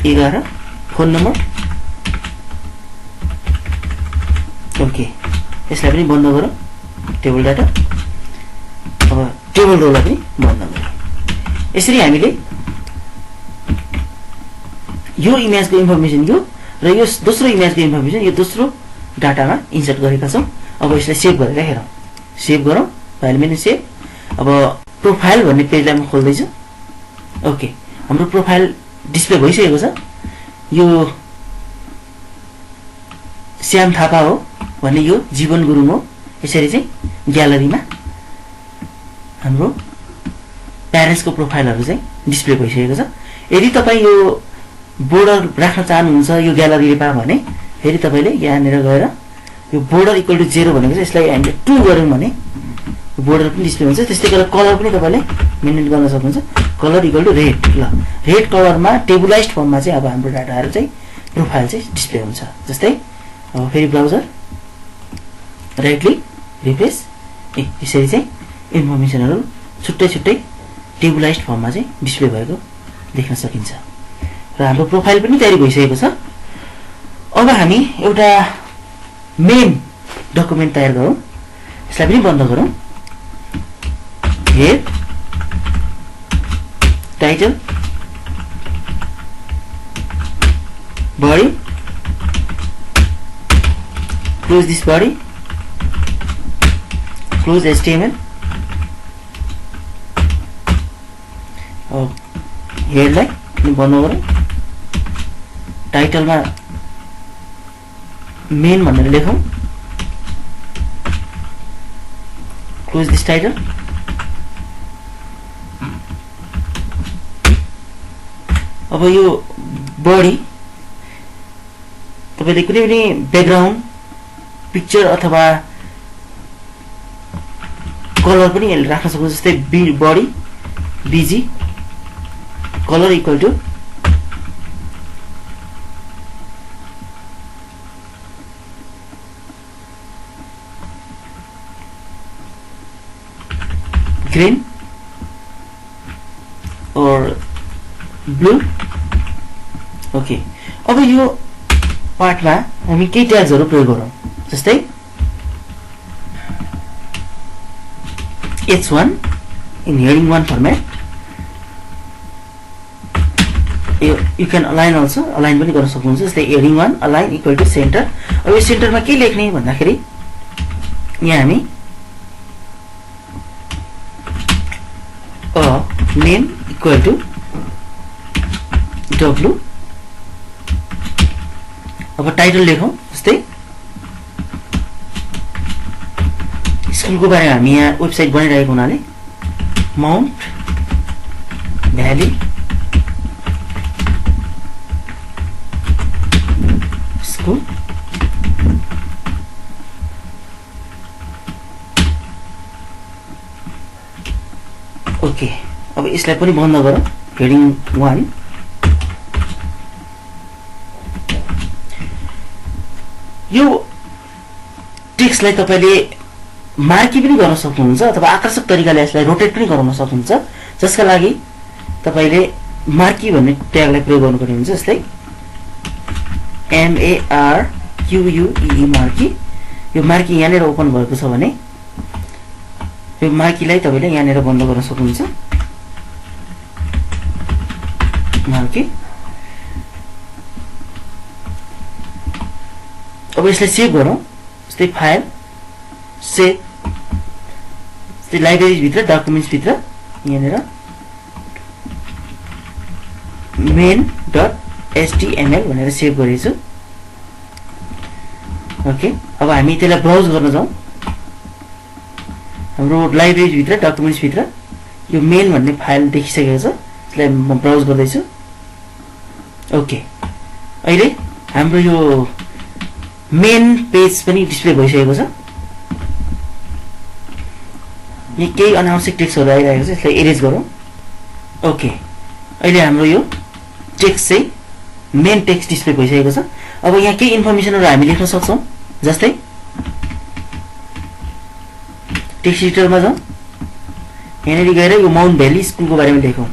11। Phone number. Okay, यसलाई पनि बन्द गरौँ, टेबल डाटा। अब टेबल रोलाई पनि बन्द गरौँ। यसरी हामीले यो इमेजको इन्फर्मेसन यो र यो दोस्रो इमेजको इन्फर्मेसन यो दोस्रो डाटामा इन्सर्ट गरेका छौँ। अब यसलाई सेभ गरेर हेरौँ। सेभ गरौँ, फाइल मेनु सेभ। अब प्रोफाइल भन्ने पेजलाई म खोल्दैछु। ओके, हाम्रो प्रोफाइल डिस्प्ले भइसकेको छ। यो श्याम थापा हो भने यो जीवन गुरुङ हो। यसरी चाहिँ ग्यालरीमा हाम्रो प्यारेन्ट्सको प्रोफाइलहरु चाहिँ डिस्प्ले भइसकेको छ। यदि तपाई यो बोर्डर राख्न चाहनुहुन्छ यो ग्यालरीले पा भने फेरि तपाईले यहाँनिर गएर यो बोर्डर इक्वल टु 0 भनेको चाहिँ यसलाई हामीले 2 गर्यौं भने बोर्डर पनि डिस्प्ले हुन्छ। त्यस्तै गरेर कलर पनि तपाईले मेन्टेन गर्न सक्नुहुन्छ। Colour equal to red. ल रेड कलरमा टेबुलाइज्ड फर्ममा चाहिँ अब हाम्रो डाटाहरु चाहिँ प्रोफाइल चाहिँ डिस्प्ले हुन्छ। जस्तै अब फेरि ब्राउजर राइट क्लिक रिफ्रेश यसरी चाहिँ इन्फर्मेसनहरु छुट्टै छुट्टै टेबुलाइज्ड फर्ममा चाहिँ डिस्प्ले भएको देख्न सकिन्छ। र हाम्रो प्रोफाइल पनि तयारी भइसकेको छ। अब हामी एउटा मेन डकुमेन्ट तयार गरौँ। यसलाई पनि बन्द गरौँ। Head title body, close this body, close HTML, हेडलाई बन्द गरौँ। टाइटलमा मेन भनेर लेखौँ। Close this title. अब यो बडी तपाईले कुनै पनि ब्याकग्राउन्ड पिक्चर अथवा कलर पनि यसले राख्न सक्नुहुन्छ। जस्तै body BG colour equal to green और ब्लू। ओके अब यो पार्टमा हामी केही ट्याग्सहरु प्रयोग गरौँ। जस्तै H1 in heading 1 format, you can align also, align पनि गर्न सक्नुहुन्छ। जस्तै heading 1 align equal to center। अब यो सेन्टरमा के लेख्ने भन्दाखेरि यहाँ हामी name equal to W। अब टाइटल लेखौं। जस्तै स्कुलको बारेमा हामी यहाँ वेबसाइट बनाइरहेको हुनाले माउन्ट भ्याली स्कुल। ओके अब यसलाई पनि बन्द गरौँ। हेडिङ 1 यो टेक्स्टलाई तपाईले मार्की पनि गर्न सक्नुहुन्छ अथवा आकर्षक तरिकाले यसलाई रोटेट पनि गराउन सक्नुहुन्छ। जसका लागि तपाईले मार्की भन्ने ट्यागलाई प्रयोग गर्नुपर्ने हुन्छ। जस्तै MARQUEE मार्की। यो मार्की यहाँनिर ओपन भएको छ भने यो मार्कीलाई तपाईले यहाँनिर बन्द गर्न सक्नुहुन्छ। मार्की। अब यसलाई सेभ गरौँ। जस्तै फाइल सेभ, जस्तै लाइब्रेरी भित्र डकुमेन्ट्स भित्र यहाँनिर main.html भनेर सेभ गरेछु। ओके अब हामी त्यसलाई ब्राउज गर्न जाउँ। हाम्रो लाइब्रेरी भित्र डकुमेन्ट्स भित्र यो मेन भन्ने फाइल देखिसकेको छ। यसलाई म ब्राउज गर्दैछु। ओके अहिले हाम्रो यो मेन पेज पनि डिस्प्ले भइसकेको छ। यहाँ केही अनावश्यक टेक्स्टहरु आइरहेको छ। यसलाई एरेज गरौँ। ओके अहिले हाम्रो यो टेक्स्ट चाहिँ मेन टेक्स्ट डिस्प्ले भइसकेको छ। अब यहाँ केही इन्फर्मेसनहरु हामी लेख्न सक्छौं। जस्तै टेक्स्ट एडिटरमा जाउँ। यहाँनिर गएर यो माउन्ट भ्याली स्कुलको बारेमा लेखौँ।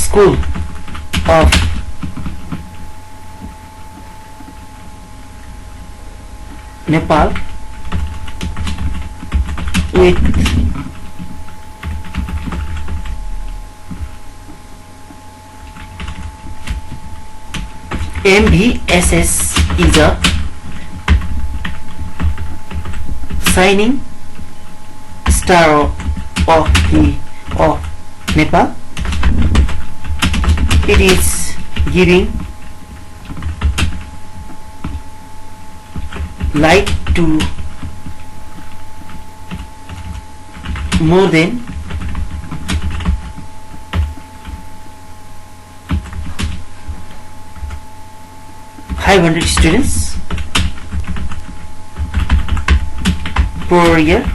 School of Nepal with MVSS is a shining star of Nepal. It is giving light to more than 500 students per year,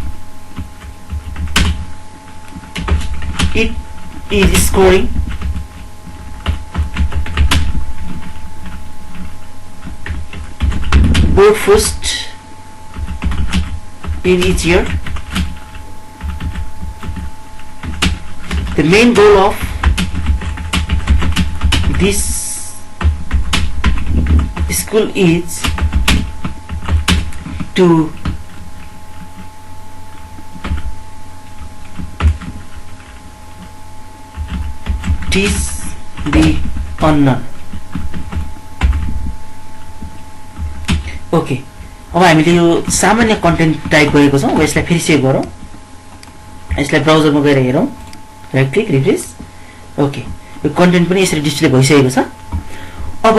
it is scoring board first in each year. The main goal of this school is to teach the unknown. Okay, अब हामीले यो सामान्य content type गरेको छौँ। अब यसलाई फेरि save गरौँ, यसलाई ब्राउजरमा गएर हेरौँ, राइट क्लिक रिफ्रेस। ओके, यो कन्टेन्ट पनि यसरी डिस्प्ले भइसकेको छ। अब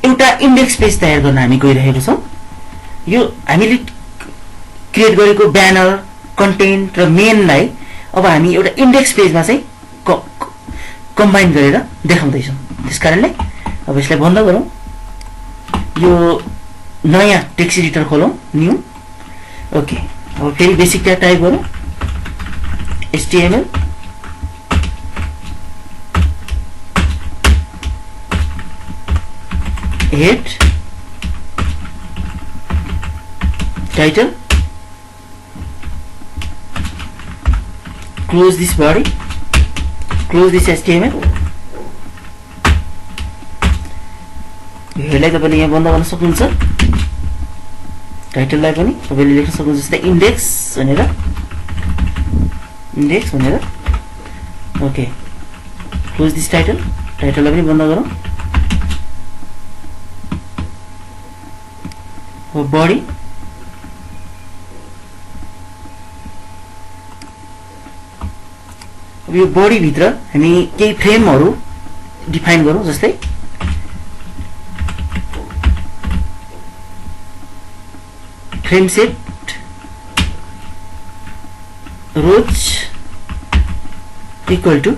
एउटा इन्डेक्स पेज तयार गर्न हामी गइरहेको छौँ। यो हामीले क्रिएट गरेको ब्यानर, कन्टेन्ट र मेनलाई अब हामी एउटा इन्डेक्स पेजमा चाहिँ कम्बाइन गरेर देखाउँदैछौँ। त्यसकारणले अब यसलाई बन्द गरौँ, यो नयाँ टेक्स्ट एडिटर खोलौँ, न्यू। ओके, अब फेरि बेसिक ट्याग टाइप गरौँ, HTML, head, title, close this body, close this HTML। यसलाई तपाईले यहाँ बन्द गर्न सक्नुहुन्छ। टाइटललाई पनि तपाईले लेख्न सक्नुहुन्छ, जस्तै इन्डेक्स भनेर। ओके, क्लोज दिस टाइटल, टाइटललाई पनि बन्द गरौँ। बडी, अब यो बडी भित्र हामी केही फ्रेमहरु डिफाइन गरौँ, जस्तै frame set, rows equal to,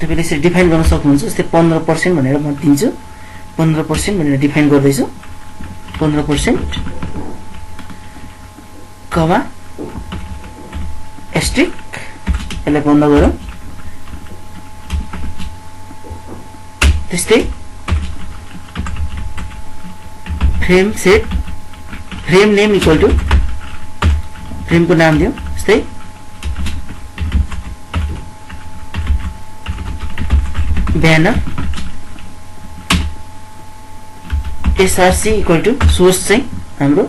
तपाईले यसरी डिफाइन गर्न सक्नुहुन्छ। जस्तै 15% भनेर म दिन्छु, 15% भनेर डिफाइन गर्दैछु, 15%, कमा एस्ट्रिक, यसलाई बन्द गरौँ। त्यस्तै frame set, frame name equal to, फ्रेमको नाम दिउँ, जस्तै banner, SRC equal to, source चाहिँ हाम्रो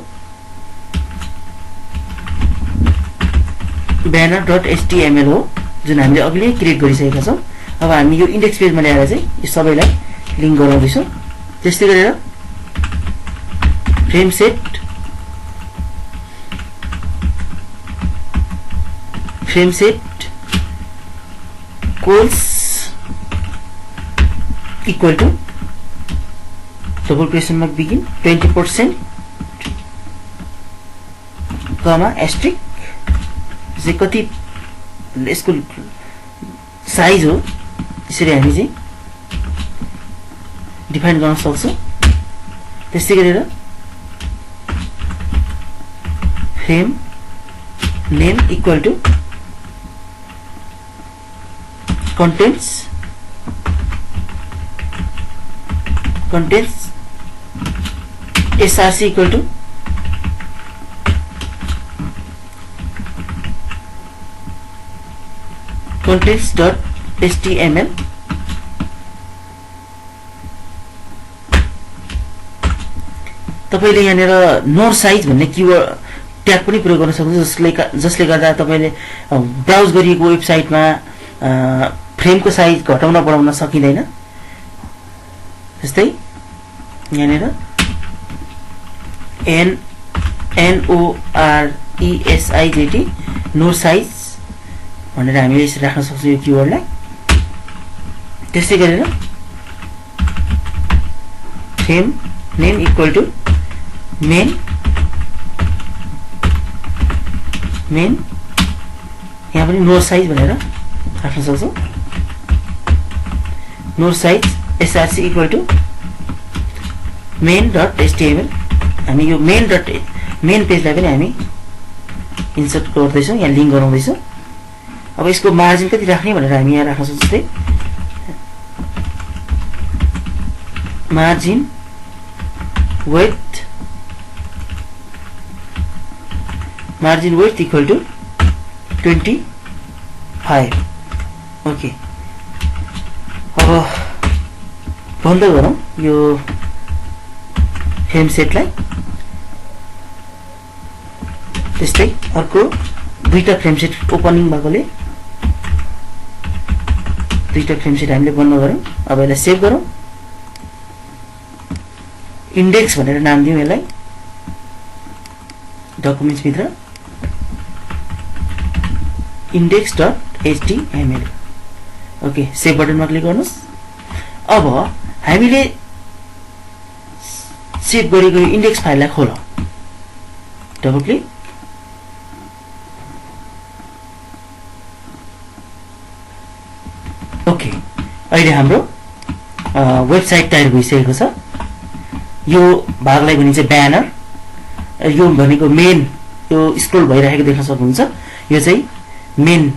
banner.html हो, जुन हामीले अघि क्रिएट गरिसकेका छौँ। अब हामी यो इन्डेक्स पेजमा ल्याएर चाहिँ यो सबैलाई लिङ्क गराउँदैछौँ। त्यस्तै गरेर frame set, cols equal to, double question mark begin, 20%, comma asterisk, चाहिँ कति यसको साइज हो, त्यसरी हामी चाहिँ डिफाइन गर्न सक्छौँ। त्यस्तै गरेर frame name equal to contents SRC equal to contents.html, तपाईले यहाँनिर नोर साइज भन्ने कीवर्ड ट्याग पनि प्रयोग गर्न सक्नुहुन्छ, जसले गर्दा तपाईले ब्राउज गरिएको वेबसाइटमा फ्रेमको साइज घटाउन बढाउन सकिँदैन। जस्तै यहाँनिर NORESIZT, नोर साइज भनेर हामीले यसरी राख्न सक्छौँ यो कीवर्डलाई। त्यसै गरेर frame name equal to main यहाँ पनि नोट साइज भनेर राख्न सक्छौँ। Noresize src equal to main.html। हामी यो मेन पेजलाई पनि हामी इन्सर्ट गर्दैछौँ, यहाँ लिङ्क गराउँदैछौँ। अब यसको मार्जिन कति राख्ने भनेर हामी यहाँ राख्न सक्छौँ। जस्तै margin width equal to 25। Okay, अब बन्द गरौँ यो फ्रेम सेटलाई। त्यस्तै अर्को दुईटा फ्रेम सेट ओपनिङ भएकोले दुईटा फ्रेम सेट हामीले बन्द गरौँ। अब यसलाई सेभ गरौँ, इन्डेक्स भनेर नाम दिउँ यसलाई, डकुमेन्ट्स भित्र index.html। ओके, सेभ बटनमा क्लिक गर्नुहोस्। अब हामीले सेभ गरेको इन्डेक्स फाइललाई खोलौँ, डबल क्लिक। ओके, अहिले हाम्रो वेबसाइट तयार भइसकेको छ। यो भागलाई भनिन्छ ब्यानर, यो भनेको मेन, यो स्क्रोल भइरहेको देख्न सक्नुहुन्छ। यो चाहिँ मेन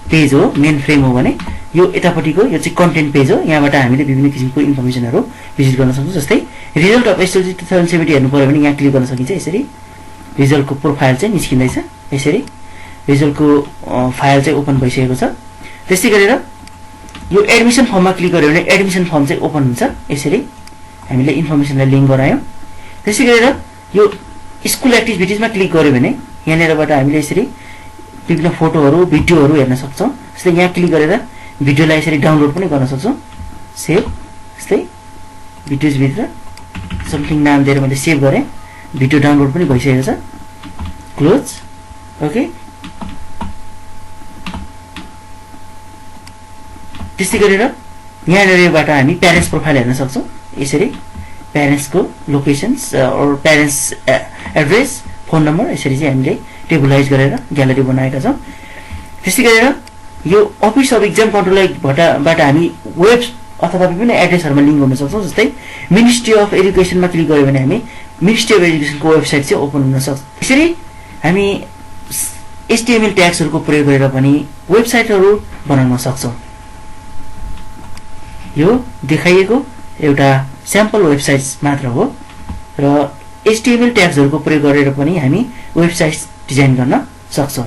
पेज हो, मेन फ्रेम हो भने यो यतापट्टिको यो चाहिँ कन्टेन्ट पेज हो। यहाँबाट हामीले विभिन्न किसिमको इन्फर्मेसनहरू भिजिट गर्न सक्छौँ। जस्तै रिजल्ट अफ एसएलसी 2070 हेर्नु पर्यो भने यहाँ क्लिक गर्न सकिन्छ। यसरी रिजल्टको प्रोफाइल चाहिँ निस्किँदैछ, यसरी रिजल्टको फाइल चाहिँ ओपन भइसकेको छ। त्यस्तै गरेर यो एडमिसन फर्ममा क्लिक गर्यो भने एडमिसन फर्म चाहिँ ओपन हुन्छ। यसरी हामीले इन्फर्मेसनलाई लिङ्क गरायौँ। त्यसै गरेर यो स्कुल एक्टिभिटिजमा क्लिक गर्यो भने यहाँनिरबाट हामीले यसरी विभिन्न फोटोहरू भिडियोहरू हेर्न सक्छौँ। जस्तै यहाँ क्लिक गरेर भिडियोलाई यसरी डाउनलोड पनि गर्न सक्छौँ। सेभ, जस्तै भिडियोजभित्र समथिङ नाम दिएर मैले सेभ गरेँ, भिडियो डाउनलोड पनि भइसकेको छ। क्लोज। ओके, त्यस्तै गरेर यहाँनिरबाट हामी प्यारेन्ट्स प्रोफाइल हेर्न सक्छौँ। यसरी प्यारेन्ट्सको लोकेसन्स और प्यारेन्ट्स एड्रेस, फोन नम्बर, यसरी चाहिँ हामीले टेबुलाइज गरेर ग्यालरी बनाएका छौँ। त्यस्तै गरेर यो अफिस अफ इक्जाम कन्ट्रोलबाट हामी वेब अथवा विभिन्न एड्रेसहरूमा लिङ्क गर्न सक्छौँ। जस्तै मिनिस्ट्री अफ एजुकेसनमा क्लिक गर्यो भने हामी मिनिस्ट्री अफ एजुकेसनको वेबसाइट चाहिँ ओपन हुन सक्छ। यसरी हामी HTML ट्याग्सहरूको प्रयोग गरेर पनि वेबसाइटहरू बनाउन सक्छौँ। यो देखाइएको एउटा स्याम्पल वेबसाइट मात्र हो र HTML ट्याग्सहरूको प्रयोग गरेर पनि हामी वेबसाइट डिजाइन गर्न सक्छौँ।